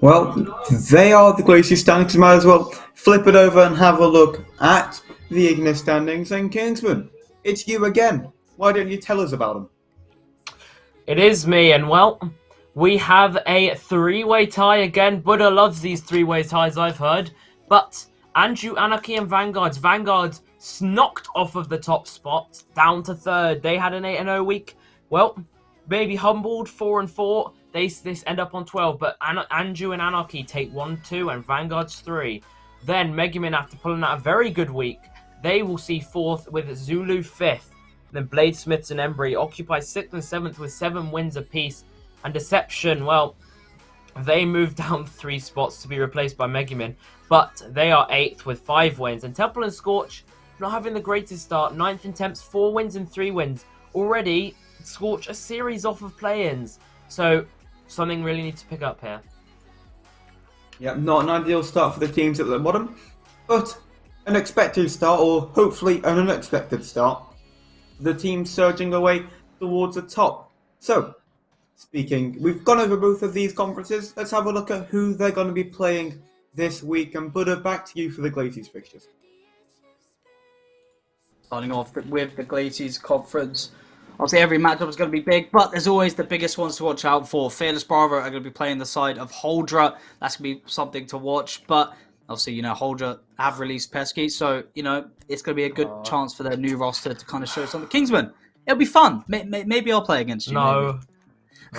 [SPEAKER 2] Well, they are the Glaciers standings. You might as well flip it over and have a look at the Ignis standings. And Kingsman, it's you again. Why don't you tell us about them?
[SPEAKER 4] It is me, and well, we have a 3-way tie again. Buddha loves these 3-way ties, I've heard. But Anju, Anarchy, and Vanguard knocked off of the top spot, down to 3rd. They had an 8-0 week. Well, maybe humbled, 4-4. They end up on 12, but Anju and Anarchy take 1-2, and Vanguard's 3. Then Megumin, after pulling out a very good week, they will see 4th with Zulu 5th. Then Bladesmiths and Embry occupy 6th and 7th with 7 wins apiece. And Deception, well, they moved down 3 spots to be replaced by Megumin. But they are 8th with 5 wins. And Temple and Scorch, not having the greatest start. 9th and 10th, 4 wins and 3 wins. Already scorch a series off of play-ins. So something really needs to pick up here.
[SPEAKER 2] Yeah, not an ideal start for the teams at the bottom, but an expected start, or hopefully an unexpected start. The team surging away towards the top. So, we've gone over both of these conferences. Let's have a look at who they're going to be playing this week, and Buddha, back to you for the Glaciers fixtures.
[SPEAKER 3] Starting off with the Glaciers conference. Obviously, every matchup is going to be big, but there's always the biggest ones to watch out for. Fearless Bravo are going to be playing the side of Holdra. That's going to be something to watch, but obviously, Holdra have released Pesky, so, it's going to be a good chance for their new roster to kind of show something. Kingsman, it'll be fun. Maybe I'll play against you.
[SPEAKER 4] No.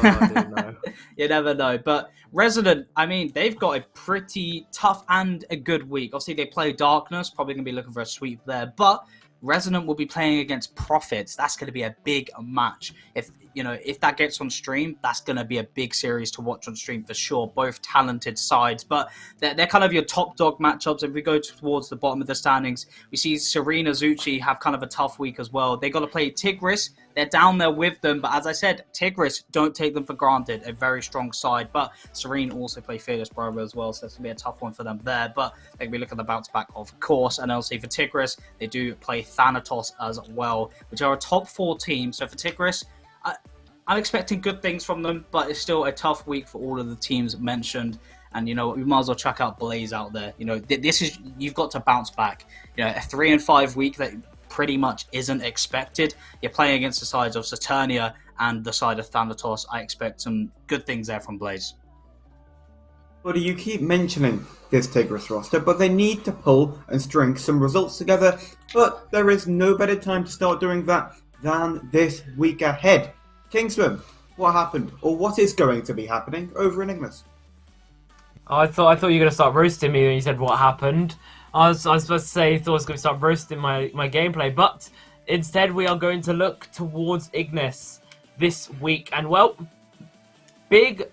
[SPEAKER 4] No.
[SPEAKER 3] You never know. But Resident, they've got a pretty tough and a good week. Obviously, they play Darkness, probably going to be looking for a sweep there, but Resonant will be playing against Profits. That's going to be a big match. If that gets on stream, that's going to be a big series to watch on stream for sure. Both talented sides, but they're kind of your top dog matchups. If we go towards the bottom of the standings, we see Serena Zucchi have kind of a tough week as well. They got to play Tigris. They're down there with them, but as I said, Tigris, don't take them for granted. A very strong side, but Serene also play Fearless Bravo as well, so that's going to be a tough one for them there, but they're going to be looking at the bounce back, of course. And also for Tigris, they do play Thanatos as well, which are a top 4 team. So for Tigris, I'm expecting good things from them, but it's still a tough week for all of the teams mentioned. And we might as well check out Blaze out there. You've got to bounce back. A 3-5 week that pretty much isn't expected. You're playing against the sides of Saturnia and the side of Thanatos. I expect some good things there from Blaze.
[SPEAKER 2] Buddy, you keep mentioning this Tigris roster, but they need to pull and string some results together. But there is no better time to start doing that than this week ahead. Kingsman, what happened, or what is going to be happening over in Ignis?
[SPEAKER 4] I thought you were going to start roasting me when you said what happened. I was supposed to say I thought I was going to start roasting my gameplay, but instead we are going to look towards Ignis this week. And well, big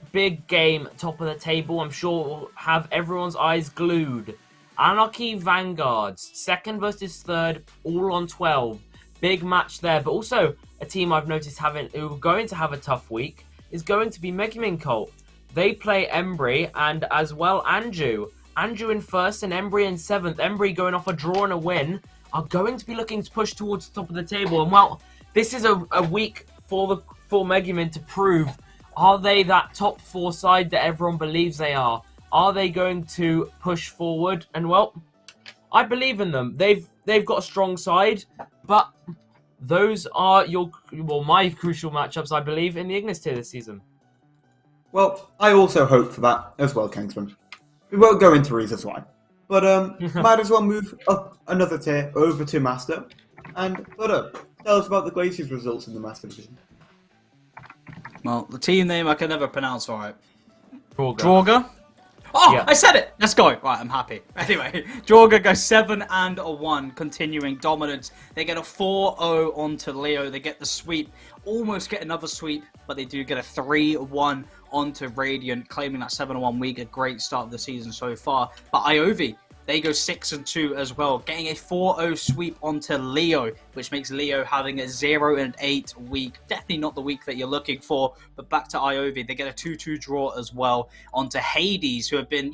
[SPEAKER 4] game, top of the table. I'm sure will have everyone's eyes glued. Anarchy Vanguards, 2nd versus 3rd, all on 12. Big match there, but also a team I've noticed who are going to have a tough week is going to be Megumin Cult. They play Embry and as well Anju. Anju in 1st and Embry in 7th. Embry going off a draw and a win are going to be looking to push towards the top of the table. And well, this is a week for Megumin to prove, are they that top 4 side that everyone believes they are? Are they going to push forward? And well, I believe in them. They've got a strong side, but those are my crucial matchups, I believe, in the Ignis tier this season.
[SPEAKER 2] Well, I also hope for that as well, Kingsman. We won't go into reasons why, but might as well move up another tier over to Master. And Buddha, tell us about the Glaciers results in the Master Division.
[SPEAKER 3] Well, the team name I can never pronounce right.
[SPEAKER 4] Draugr.
[SPEAKER 3] Oh,
[SPEAKER 4] Yeah.
[SPEAKER 3] I said it! Let's go. Right, I'm happy. Anyway, Draugr goes 7-1, continuing dominance. They get a 4-0 onto Leo. They get the sweep. Almost get another sweep, but they do get a 3-1 onto Radiant, claiming that 7-1 week. A great start of the season so far. But Iovi, they go 6-2 as well, getting a 4-0 sweep onto Leo, which makes Leo having a 0-8 week. Definitely not the week that you're looking for, but back to Iovi, they get a 2-2 draw as well onto Hades, who have been,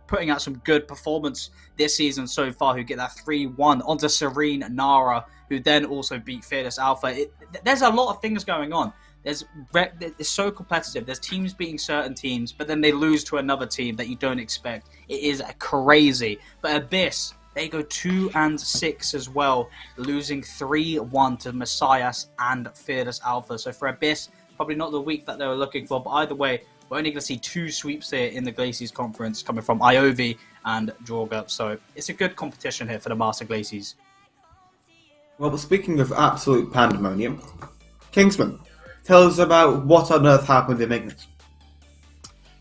[SPEAKER 3] putting out some good performance this season so far, who get that 3-1 onto Serene Nara, who then also beat Fearless Alpha. There's a lot of things going on. It's so competitive. There's teams beating certain teams, but then they lose to another team that you don't expect. It is crazy. But Abyss, they go 2-6 as well, losing 3-1 to Messias and Fearless Alpha. So for Abyss, probably not the week that they were looking for, but either way, we're only going to see 2 sweeps here in the Glaciers Conference coming from Iovi and Draugr. So it's a good competition here for the Master Glaciers.
[SPEAKER 2] Well, speaking of absolute pandemonium, Kingsman, tell us about what on earth happened in Ignis.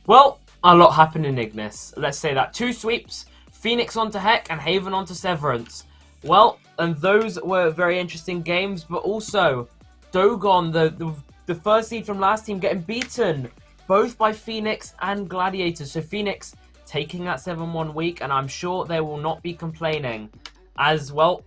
[SPEAKER 4] Well, a lot happened in Ignis. Let's say that. 2 sweeps, Phoenix onto Heck and Haven onto Severance. Well, and those were very interesting games, but also Dogon, the first seed from last team, getting beaten both by Phoenix and Gladiators. So Phoenix taking that 7-1 week, and I'm sure they will not be complaining. As well,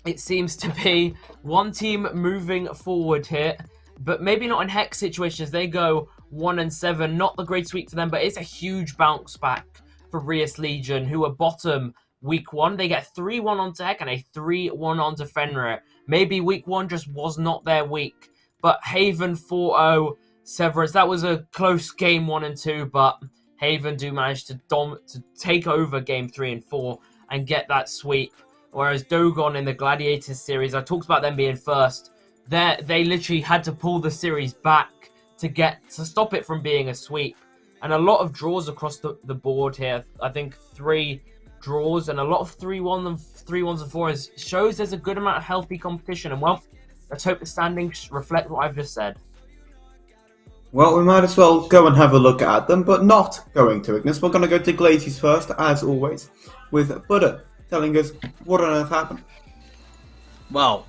[SPEAKER 4] it seems to be one team moving forward here, but maybe not in hex situations. They go 1-7, not the greatest week for them, but it's a huge bounce back for Rias Legion, who are bottom week 1. They get 3-1 onto Heck and a 3-1 onto Fenrir. Maybe week 1 just was not their week, but Haven 4-0, Severance, that was a close game 1 and 2, but Haven do manage to take over game 3 and 4 and get that sweep. Whereas Dogon in the Gladiators series, I talked about them being first. They literally had to pull the series back to stop it from being a sweep. And a lot of draws across the board here. I think 3 draws and a lot of 3-1 and 3-1s and 4s shows there's a good amount of healthy competition. And well, let's hope the standings reflect what I've just said.
[SPEAKER 2] Well, we might as well go and have a look at them, but not going to Ignis. We're going to go to Glaciers first, as always, with Buddha telling us what on earth happened.
[SPEAKER 3] Well,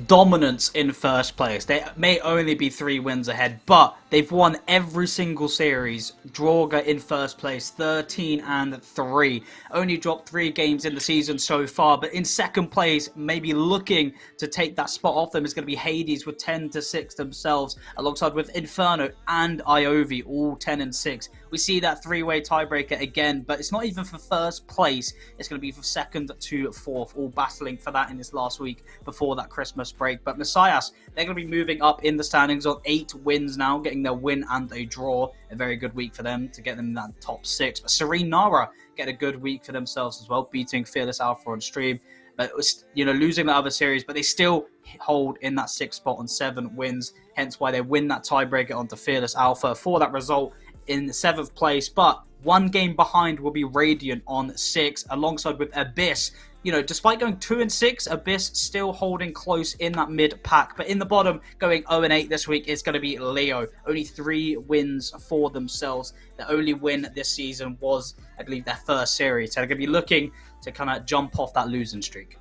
[SPEAKER 3] dominance in first place. They may only be 3 wins ahead, but they've won every single series. Draugr in first place, 13-3. Only dropped 3 games in the season so far, but in second place, maybe looking to take that spot off them, is going to be Hades with 10-6 themselves, alongside with Inferno and Iovi, all 10-6. We see that 3-way tiebreaker again, but it's not even for first place. It's going to be for second to fourth, all battling for that in this last week before that Christmas break. But Messias, they're going to be moving up in the standings on 8 wins now, getting their win and a draw. A very good week for them to get them in that top 6. But Serene Nara get a good week for themselves as well, beating Fearless Alpha on stream. But it was, losing the other series, but they still hold in that 6th spot on 7 wins. Hence why they win that tiebreaker onto Fearless Alpha for that result in 7th place. But 1 game behind will be Radiant on 6, alongside with Abyss. Despite going 2-6, Abyss still holding close in that mid-pack. But in the bottom, going 0-8 this week, is going to be Leo. Only 3 wins for themselves. The only win this season was, I believe, their first series. So they're going to be looking to kind of jump off that losing streak.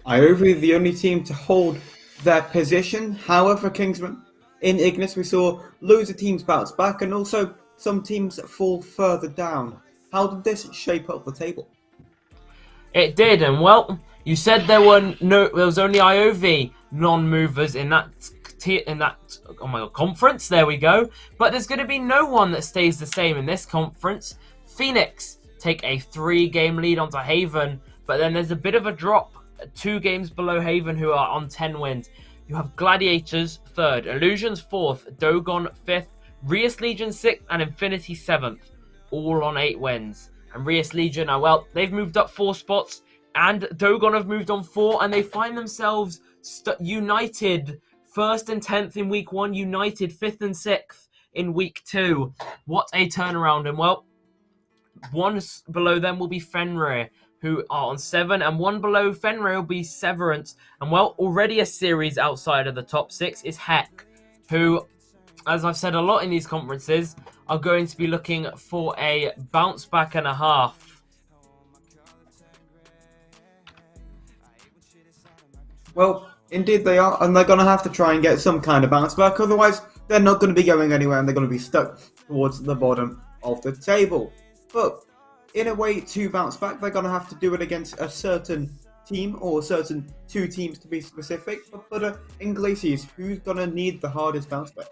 [SPEAKER 2] Iovi, the only team to hold their position. However, Kingsman, in Ignis, we saw loads of teams bounce back and also some teams fall further down. How did this shape up the table?
[SPEAKER 4] It did, and well, you said there was only Iovi non-movers in that conference. There we go. But there's going to be no one that stays the same in this conference. Phoenix take a 3-game lead onto Haven, but then there's a bit of a drop, 2 games below Haven, who are on 10 wins. You have Gladiators 3rd, Illusions 4th, Dogon 5th, Rias Legion 6th, and Infinity 7th, all on 8 wins. And Rias Legion they've moved up 4 spots, and Dogon have moved on 4, and they find themselves united 1st and 10th in week 1, united 5th and 6th in week 2. What a turnaround. And 1 below them will be Fenrir, who are on 7, and 1 below Fenrir will be Severance. And already a series outside of the top 6 is Heck, who, as I've said a lot in these conferences, are going to be looking for a bounce back and a half.
[SPEAKER 2] Well, indeed they are, and they're going to have to try and get some kind of bounce back, otherwise they're not going to be going anywhere and they're going to be stuck towards the bottom of the table. But in a way, to bounce back, they're going to have to do it against a certain team, or certain 2 teams to be specific. But in Glaciers, who's going to need the hardest bounce back?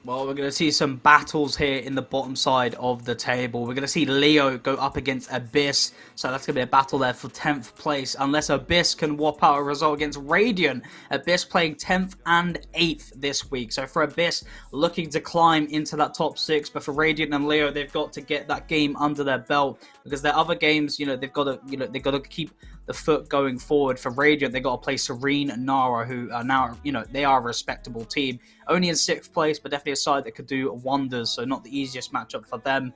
[SPEAKER 3] Well, we're going to see some battles here in the bottom side of the table. We're going to see Leo go up against Abyss. So that's going to be a battle there for 10th place. Unless Abyss can whop out a result against Radiant. Abyss playing 10th and 8th this week. So for Abyss, looking to climb into that top 6. But for Radiant and Leo, they've got to get that game under their belt. Because their other games, they've got to keep the foot going forward. For Radiant, they got to play Serene and Nara, who are now, they are a respectable team. Only in 6th place, but definitely a side that could do wonders. So not the easiest matchup for them.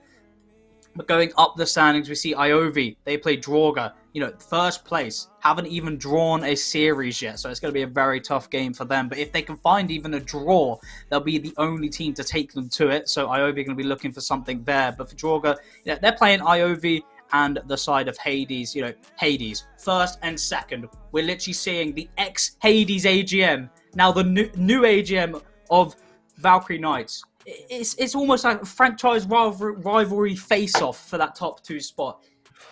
[SPEAKER 3] But going up the standings, we see Iovi. They play Draugr. 1st place. Haven't even drawn a series yet. So it's going to be a very tough game for them. But if they can find even a draw, they'll be the only team to take them to it. So Iovi are going to be looking for something there. But for Draugr, they're playing Iovi and the side of Hades, Hades, 1st and 2nd. We're literally seeing the ex-Hades AGM, now the new AGM of Valkyrie Knights. It's almost like a franchise rivalry face-off for that top 2 spot.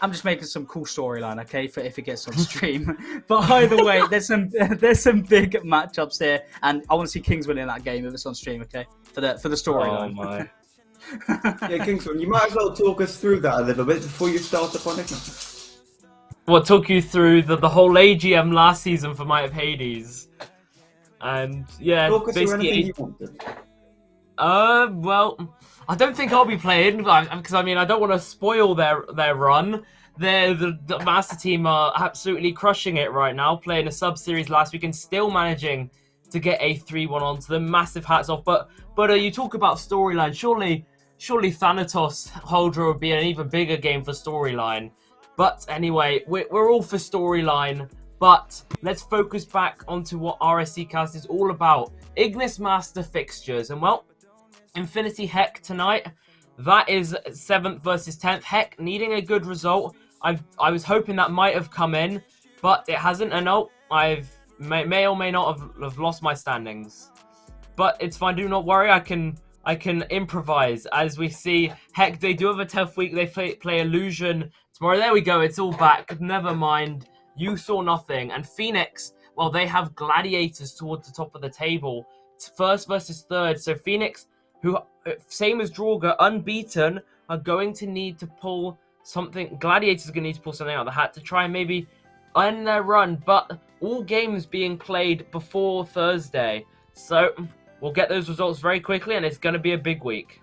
[SPEAKER 3] I'm just making some cool storyline, okay, for if it gets on stream. But either way, there's some big matchups here, and I want to see Kings win in that game if it's on stream, okay, for the storyline.
[SPEAKER 4] Oh my.
[SPEAKER 2] Yeah, Kingston, you might as well talk us through that a little bit before you start upon it.
[SPEAKER 4] What took you through the whole AGM last season for Might of Hades? And yeah,
[SPEAKER 2] Talk us through
[SPEAKER 4] basically.
[SPEAKER 2] anything you wanted.
[SPEAKER 4] Well, I don't think I'll be playing because I don't want to spoil their run. The Master Team are absolutely crushing it right now, playing a sub series last week and still managing to get a 3-1 onto them. Massive hats off. But you talk about storyline. Surely Thanatos Holdra would be an even bigger game for storyline. But anyway, we're all for storyline. But let's focus back onto what RSCast is all about. Ignis Master fixtures. And well, Infinity Heck tonight. That is 7th versus 10th. Heck needing a good result. I was hoping that might have come in, but it hasn't. And no, I've may or may not have lost my standings. But it's fine. Do not worry. I can improvise. As we see, Heck, they do have a tough week. They play Illusion tomorrow. There we go. It's all back. Never mind. You saw nothing. And Phoenix, well, they have Gladiators towards the top of the table. It's 1st versus 3rd. So Phoenix, who, same as Draugr, unbeaten, are going to need to pull something. Gladiators are going to need to pull something out of the hat to try and maybe end their run. But all games being played before Thursday. So we'll get those results very quickly, and it's going to be a big week.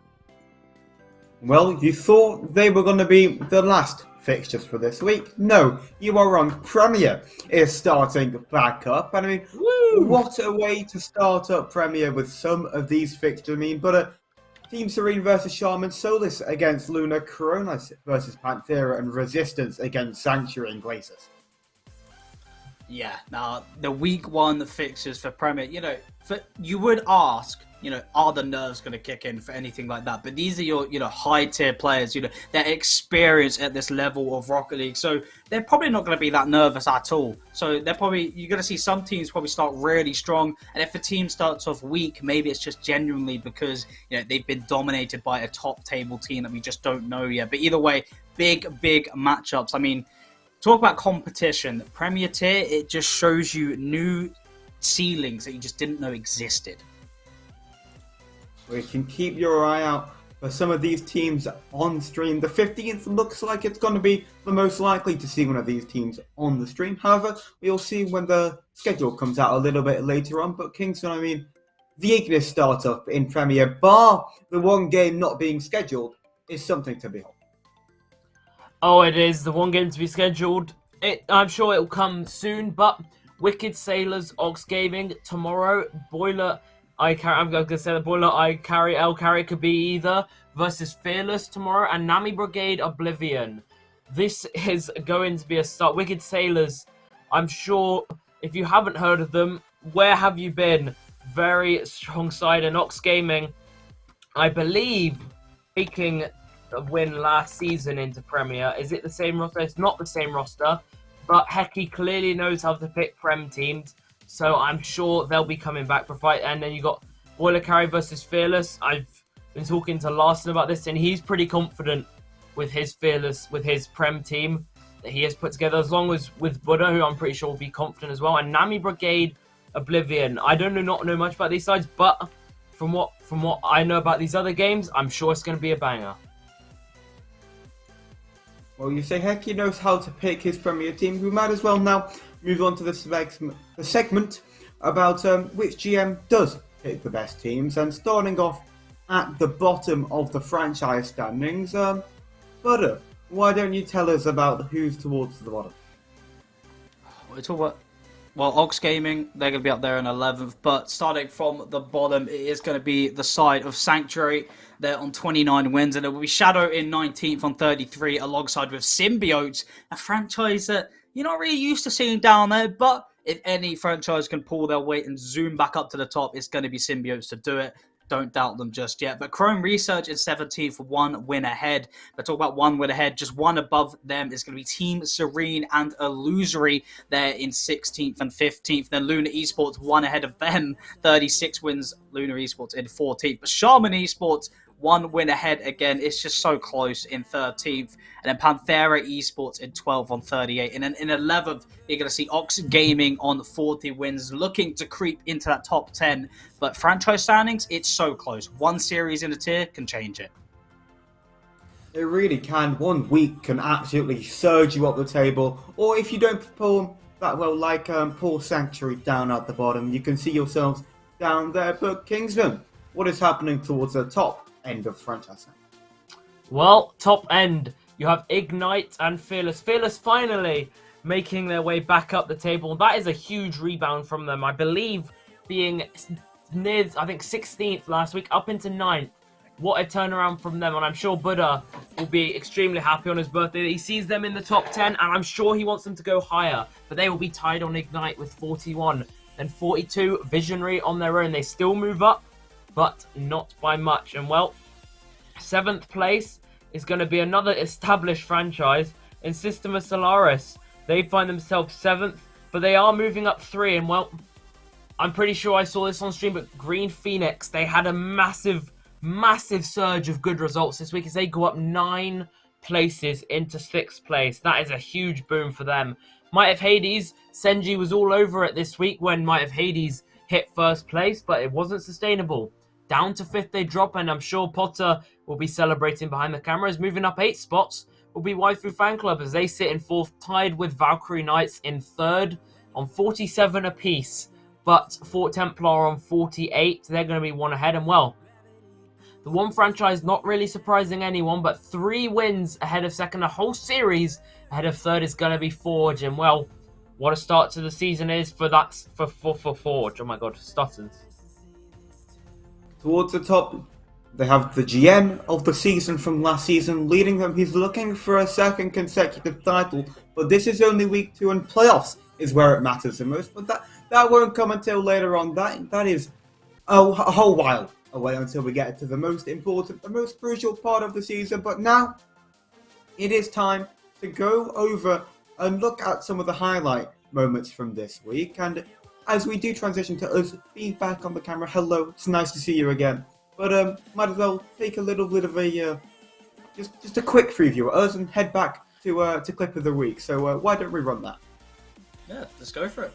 [SPEAKER 2] Well, you thought they were going to be the last fixtures for this week. No, you are wrong. Premier is starting back up. And I mean,
[SPEAKER 4] Woo!
[SPEAKER 2] What a way to start up Premier with some of these fixtures. I mean, but Team Serene versus Shaman Solis against Luna, Coronas versus Panthera, and Resistance against Sanctuary and Glazers.
[SPEAKER 3] Yeah, now the week 1 fixtures for Premier, you would ask, are the nerves going to kick in for anything like that? But these are your, high tier players, they're experienced at this level of Rocket League. So they're probably not going to be that nervous at all. So you're going to see some teams probably start really strong. And if a team starts off weak, maybe it's just genuinely because, they've been dominated by a top table team that we just don't know yet. But either way, big matchups. I mean, talk about competition. Premier tier, it just shows you new ceilings that you just didn't know existed.
[SPEAKER 2] We can keep your eye out for some of these teams on stream. The 15th looks like it's going to be the most likely to see one of these teams on the stream. However, we'll see when the schedule comes out a little bit later on. But Kingston, I mean, the Ignis startup in Premier, bar the one game not being scheduled, is something to behold.
[SPEAKER 4] Oh, it is the one game to be scheduled. I'm sure it'll come soon, but Wicked Sailors, Ox Gaming tomorrow. Boiler, I'm going to say the Boiler, L Carry could be either, versus Fearless tomorrow, and Nami Brigade, Oblivion. This is going to be a start. Wicked Sailors, I'm sure if you haven't heard of them, where have you been? Very strong side, and Ox Gaming, I believe, making a win last season into Premier. Is it the same roster? It's not the same roster, but Hecky clearly knows how to pick Prem teams, so I'm sure they'll be coming back for a fight. And then you got Boiler Carry versus Fearless. I've been talking to Larson about this, and he's pretty confident with his Fearless, with his Prem team that he has put together, as long as with Buddha, who I'm pretty sure will be confident as well. And Nami Brigade, Oblivion. I don't know much about these sides, but from what I know about these other games, I'm sure it's going to be a banger.
[SPEAKER 2] Well, you say Hecky knows how to pick his Premier team. We might as well now move on to the segment about which GM does pick the best teams. And starting off at the bottom of the franchise standings, Butter, why don't you tell us about who's towards the bottom?
[SPEAKER 3] We're talking about, Ox Gaming, they're going to be up there in 11th, but starting from the bottom, it is going to be the side of Sanctuary. They're on 29 wins, and it will be Shadow in 19th on 33, alongside with Symbiotes, a franchise that you're not really used to seeing down there, but if any franchise can pull their weight and zoom back up to the top, it's going to be Symbiotes to do it. Don't doubt them just yet. But Chrome Research is 17th, 1 win ahead. But talk about 1 win ahead, just one above them is going to be Team Serene and Illusory. They're in 16th and 15th. Then Luna Esports 1 ahead of them, 36 wins. Luna Esports in 14th. But Shaman Esports 1 win ahead again. It's just so close in 13th. And then Panthera Esports in 12 on 38. And then in 11th, you're going to see Ox Gaming on 40 wins, looking to creep into that top 10. But franchise standings, it's so close. One series in a tier can change it.
[SPEAKER 2] It really can. 1 week can absolutely surge you up the table. Or if you don't perform that well, like Paul Sanctuary down at the bottom, you can see yourselves down there. But Kingsman, what is happening towards the top end of franchise?
[SPEAKER 4] Well, top end, you have Ignite and Fearless. Fearless finally making their way back up the table. That is a huge rebound from them. I believe being near, I think, 16th last week, up into 9th. What a turnaround from them, and I'm sure Buddha will be extremely happy on his birthday. He sees them in the top 10, and I'm sure he wants them to go higher, but they will be tied on Ignite with 41. Then 42, Visionary on their own. They still move up, but not by much. And, well, 7th place is going to be another established franchise in Systema Solaris. They find themselves 7th, but they are moving up 3, and, well, I'm pretty sure I saw this on stream, but Green Phoenix, they had a massive surge of good results this week as they go up 9 places into 6th place. That is a huge boom for them. Might of Hades, Senji was all over it this week when Might of Hades hit 1st place, but it wasn't sustainable. Down to 5th they drop, and I'm sure Potter will be celebrating behind the cameras. Moving up 8 spots will be Waifu Fan Club as they sit in 4th, tied with Valkyrie Knights in 3rd on 47 apiece. But Fort Templar on 48, they're going to be 1 ahead, and, well, the one franchise not really surprising anyone, but 3 wins ahead of 2nd, a whole series ahead of 3rd is going to be Forge. And, well, what a start to the season is for Forge. Oh my god, stutters.
[SPEAKER 2] Towards the top, they have the GM of the season from last season leading them. He's looking for a 2nd consecutive title, but this is only week 2 and playoffs is where it matters the most. But that won't come until later on. That is a whole while away until we get to the most important, the most crucial part of the season. But now it is time to go over and look at some of the highlight moments from this week. And as we do transition to us being back on the camera, hello, it's nice to see you again. But might as well take a little bit of a just a quick preview of us and head back to clip of the week. So why don't we run that?
[SPEAKER 3] Yeah, let's go for it.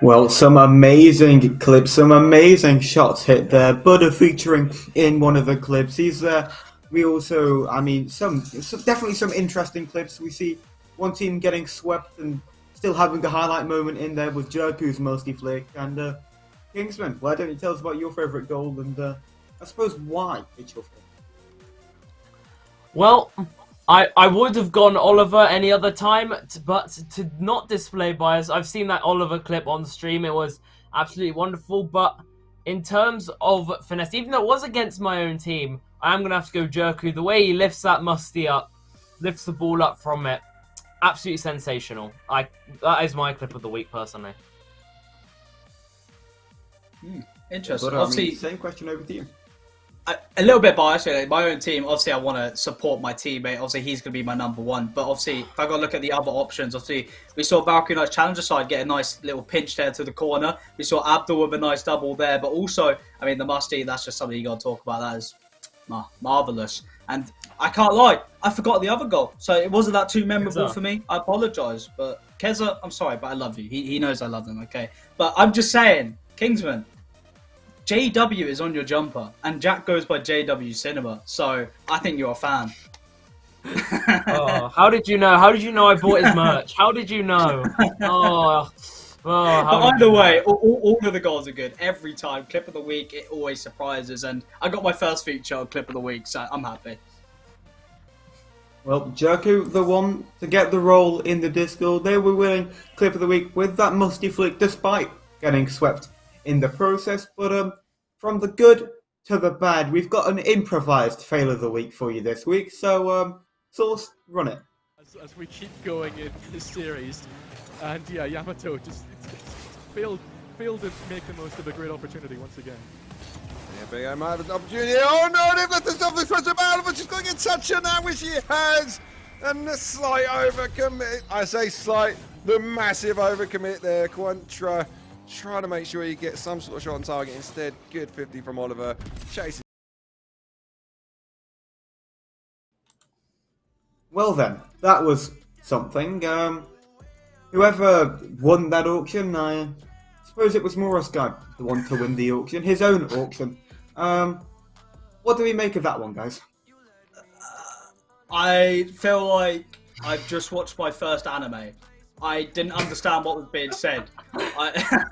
[SPEAKER 2] Well, some amazing clips, some amazing shots hit there. Buddha featuring in one of the clips. He's there. We also, I mean, definitely some interesting clips. We see one team getting swept and still having the highlight moment in there with Jerku's mostly flick. And Kingsman, why don't you tell us about your favourite goal and I suppose why it's your favourite?
[SPEAKER 4] Well, I would have gone Oliver any other time, but to not display bias, I've seen that Oliver clip on stream. It was absolutely wonderful. But in terms of finesse, even though it was against my own team, I am going to have to go Jerku. The way he lifts that musty up, lifts the ball up from it, absolutely sensational. That is my clip of the week, personally.
[SPEAKER 3] Interesting.
[SPEAKER 2] But,
[SPEAKER 3] Obviously,
[SPEAKER 2] same question over to you.
[SPEAKER 3] a little bit biased. My own team, obviously, I want to support my teammate. Obviously, he's going to be my number one. But obviously, if I got to look at the other options, obviously, we saw Valkyrie Knight's challenger side get a nice little pinch there to the corner. We saw Abdul with a nice double there. But also, I mean, the musty, that's just something you got to talk about. That is marvellous. And I can't lie, I forgot the other goal. So it wasn't that too memorable for me. I apologise. But Keza, I'm sorry, but I love you. He knows I love him, okay? But I'm just saying, Kingsman, JW is on your jumper, and Jack goes by JW Cinema, so I think you're a fan.
[SPEAKER 4] Oh, how did you know? How did you know I bought his merch? How did you know? But
[SPEAKER 3] either way, all of the goals are good. Every time, clip of the week, it always surprises, and I got my first feature on clip of the week, so I'm happy.
[SPEAKER 2] Well, Jerku, the one to get the role in the Discord, they were winning clip of the week with that musty flick, despite getting swept in the process. But from the good to the bad, we've got an improvised fail of the week for you this week. So, Source, run it.
[SPEAKER 5] As we keep going in this series, and yeah, Yamato just failed to make the most of a great opportunity once again.
[SPEAKER 6] Yeah, Big O might have an opportunity. Oh no, they've left themselves in front of Oliver. She's going to get touch on that, which she has. And the slight overcommit. I say slight, the massive overcommit there. Quantra trying to make sure he gets some sort of shot on target instead. Good 50 from Oliver. Chasing.
[SPEAKER 2] Well then, that was something. Whoever won that auction, I suppose it was Morosky, the one to win the auction, his own auction. What do we make of that one, guys?
[SPEAKER 3] I feel like I've just watched my first anime. I didn't understand what was being said. I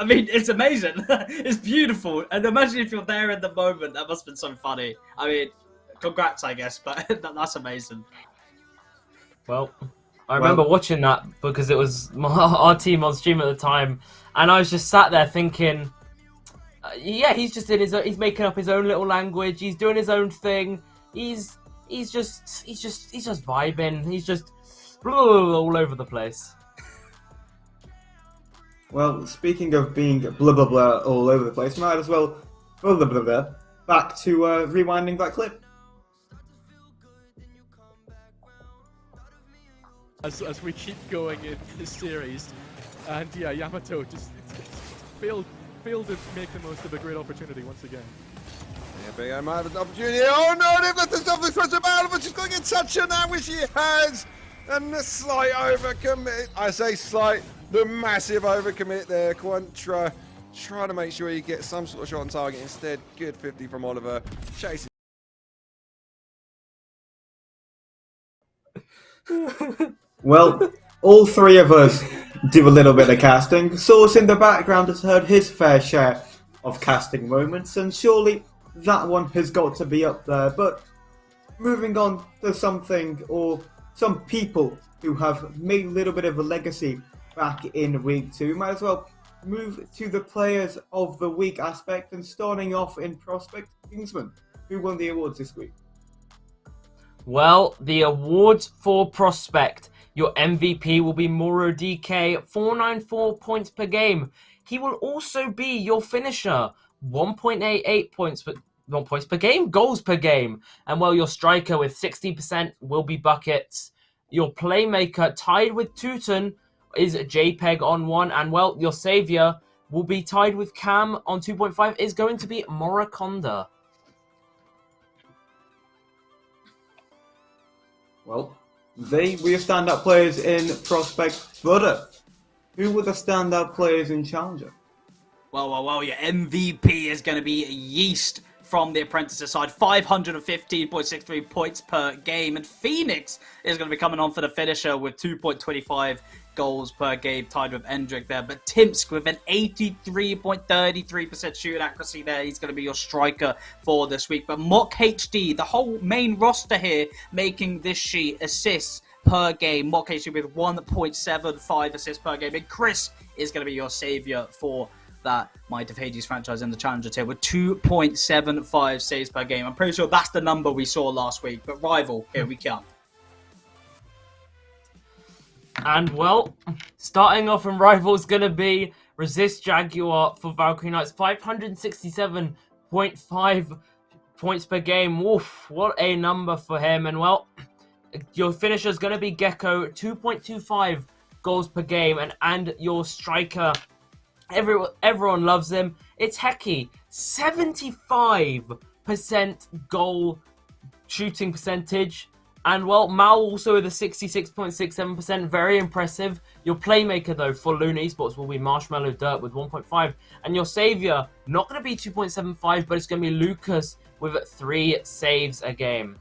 [SPEAKER 3] mean, it's amazing. It's beautiful. And imagine if you're there in the moment. That must have been so funny. I mean, congrats, I guess, but that's amazing.
[SPEAKER 4] Well, I remember watching that because it was our team on stream at the time, and I was just sat there thinking, yeah, he's just in he's making up his own little language. He's doing his own thing. He's just vibing. He's just all over the place.
[SPEAKER 2] Well, speaking of being blah blah blah all over the place, might as well blah blah blah, blah back to rewinding that clip.
[SPEAKER 5] As we keep going in this series, and yeah, Yamato just failed to make the most of a great opportunity once again.
[SPEAKER 6] Yeah, Big O might have an opportunity. Oh no, they've left themselves in front of Oliver. She's going to get touch on that, which she has. And the slight overcommit. I say slight, the massive overcommit there. Quantra trying to make sure he gets some sort of shot on target instead. Good 50 from Oliver. Chasing.
[SPEAKER 2] Well, all three of us do a little bit of casting. Source in the background has heard his fair share of casting moments, and surely that one has got to be up there. But moving on to something, or some people who have made a little bit of a legacy back in week 2, might as well move to the players of the week aspect, and starting off in Prospect, Kingsman, who won the awards this week.
[SPEAKER 4] Well, the awards for Prospect. Your MVP will be Moro DK, 494 points per game. He will also be your finisher, 1.88 points per game, goals per game. And well, your striker with 60% will be Buckets. Your playmaker tied with Tooten is JPEG on 1. And well, your savior will be tied with Cam on 2.5, is going to be Moraconda.
[SPEAKER 2] Well, they were your standout players in Prospect, but who were the standout players in Challenger?
[SPEAKER 3] Well, your MVP is going to be Yeast from the Apprentices side, 515.63 points per game. And Phoenix is going to be coming on for the finisher with 2.25 goals per game, tied with Endrick there. But Timsk with an 83.33% shooting accuracy there. He's going to be your striker for this week. But Mock HD, the whole main roster here, making this sheet assists per game. Mock HD with 1.75 assists per game. And Chris is going to be your saviour for that Might of Hades franchise in the Challenger tier with 2.75 saves per game. I'm pretty sure that's the number we saw last week. But Rival, here we come.
[SPEAKER 4] And well, starting off in Rivals going to be Resist Jaguar for Valkyrie Knights, 567.5 points per game. Woof, what a number for him. And well, your finisher is going to be Gecko, 2.25 goals per game. And your striker, everyone loves him. It's Heki, 75% goal shooting percentage. And well, Mal also with a 66.67%, very impressive. Your playmaker though for Luna Esports will be Marshmallow Dirt with 1.5. And your saviour, not going to be 2.75, but it's going to be Lucas with 3 saves a game.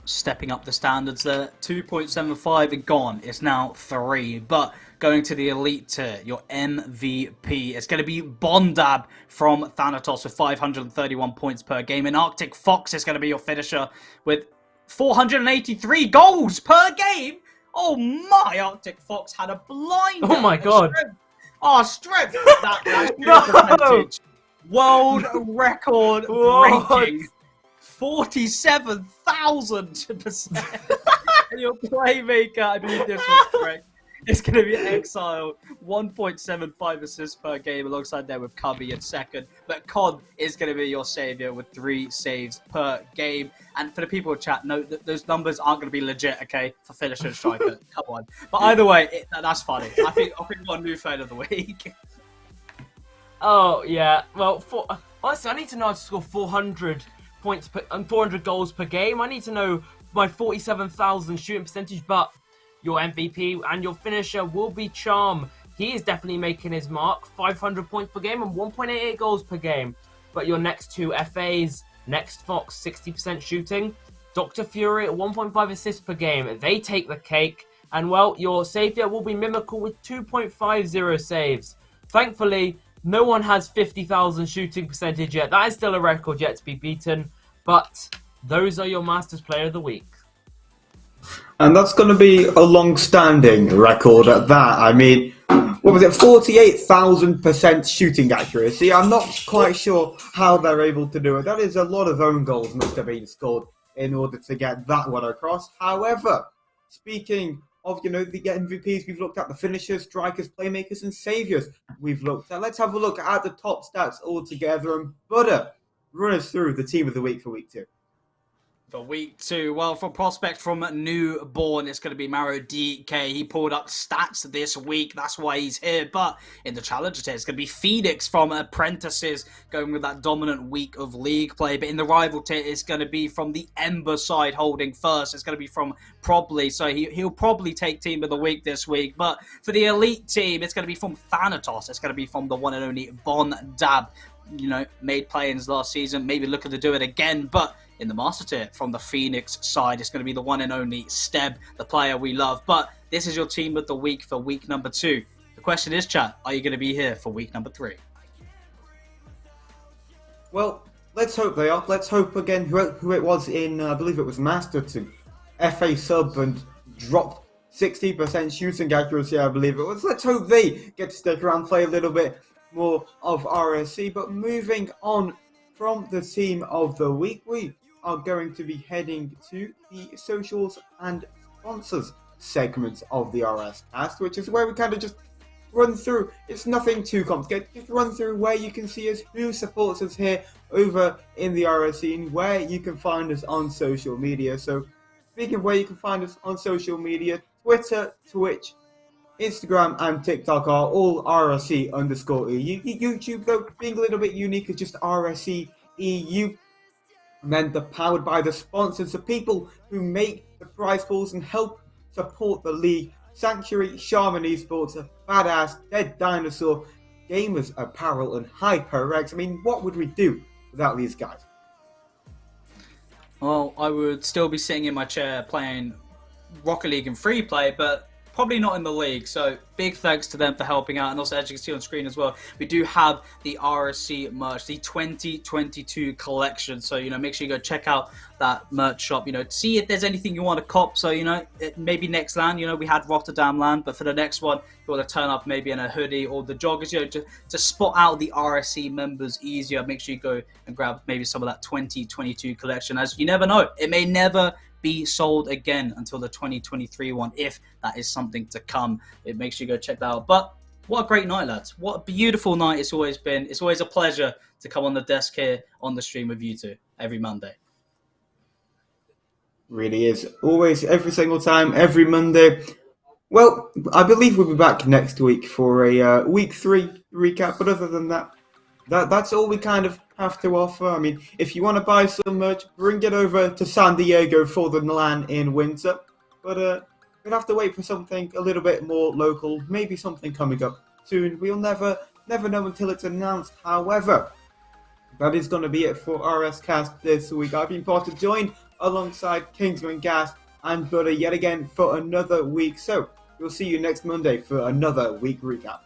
[SPEAKER 3] Stepping up the standards there, 2.75 and gone. It's now 3. But going to the elite tier, your MVP, it's going to be Bondab from Thanatos with 531 points per game. And Arctic Fox is going to be your finisher with 483 goals per game. Oh my, Arctic Fox had a blind.
[SPEAKER 4] Oh my god.
[SPEAKER 3] Strength. That's
[SPEAKER 4] No!
[SPEAKER 3] percentage. World record breaking. 47,000%. And your playmaker, I believe this was correct. It's going to be Exile, 1.75 assists per game, alongside there with Cubby in second. But Con is going to be your saviour with 3 saves per game. And for the people in chat, note that those numbers aren't going to be legit, okay, for finisher and striker. Come on. But either way, that's funny. I think we've got a new fan of the week.
[SPEAKER 4] Oh, yeah. Well, honestly, I need to know how to score 400 points and 400 goals per game. I need to know my 47,000 shooting percentage, but your MVP and your finisher will be Charm. He is definitely making his mark, 500 points per game and 1.88 goals per game. But your next 2 FAs, Next Fox, 60% shooting, Dr. Fury at 1.5 assists per game. They take the cake. And well, your saviour will be Mimical with 2.50 saves. Thankfully, no one has 50,000 shooting percentage yet. That is still a record yet to be beaten. But those are your Masters Player of the Week.
[SPEAKER 2] And that's going to be a long-standing record at that. I mean, what was it, 48,000% shooting accuracy? I'm not quite sure how they're able to do it. That is a lot of own goals must have been scored in order to get that one across. However, speaking of, the MVPs, we've looked at the finishers, strikers, playmakers, and saviours we've looked at. Let's have a look at the top stats all together. And Butter, run us through the team of the week for week 2.
[SPEAKER 3] For week 2, well, for prospect from Newborn, it's going to be Maro DK. He pulled up stats this week. That's why he's here. But in the Challenger tier, it's going to be Phoenix from Apprentices, going with that dominant week of league play. But in the rival tier, it's going to be from the Ember side holding first. It's going to be from Probably. So he'll probably take team of the week this week. But for the elite team, it's going to be from Thanatos. It's going to be from the one and only Bondab. Made play-ins last season. Maybe looking to do it again. But in the Master tier, from the Phoenix side, it's going to be the one and only Steb, the player we love. But this is your team of the week for week number 2. The question is, chat, are you going to be here for week number 3?
[SPEAKER 2] Well, let's hope they are. Let's hope again who it was in, I believe it was Master 2, FA sub and dropped 60% shooting accuracy, I believe it was. Let's hope they get to stick around, play a little bit more of RSC. But moving on from the team of the week, we are going to be heading to the socials and sponsors segment of the RSCast, which is where we kind of just run through. It's nothing too complicated. Just run through where you can see us, who supports us here over in the RSC, and where you can find us on social media. So speaking of where you can find us on social media, Twitter, Twitch, Instagram and TikTok are all RSC_EU. YouTube, though, being a little bit unique, is just RSC EU. And then the powered by the sponsors, the people who make the prize pools and help support the league. Sanctuary, Shaman Esports, Badass, Dead Dinosaur, Gamers Apparel, and HyperX. I mean, what would we do without these guys?
[SPEAKER 3] Well, I would still be sitting in my chair playing Rocket League and free play, but probably not in the league. So big thanks to them for helping out. And also, as you can see on screen as well, we do have the RSC merch, the 2022 collection. So, make sure you go check out that merch shop, see if there's anything you want to cop. So, maybe next LAN, we had Rotterdam LAN, but for the next one, you want to turn up maybe in a hoodie or the joggers, to spot out the RSC members easier. Make sure you go and grab maybe some of that 2022 collection, as you never know. It may never be sold again until the 2023 one, if that is something to come. It makes you go check that out. But what a great night, lads. What a beautiful night it's always been. It's always a pleasure to come on the desk here on the stream with you two every Monday.
[SPEAKER 2] Really is. Always, every single time, every Monday. Well, I believe we'll be back next week for a week 3 recap, but other than that, that's all we kind of have to offer. I mean, if you want to buy some merch, bring it over to San Diego for the LAN in winter. But we'll have to wait for something a little bit more local, maybe something coming up soon. We'll never know until it's announced. However, that is going to be it for RSCast this week. I've been Potter, joined alongside Kingsman Gas and Butter yet again for another week. So we'll see you next Monday for another week recap.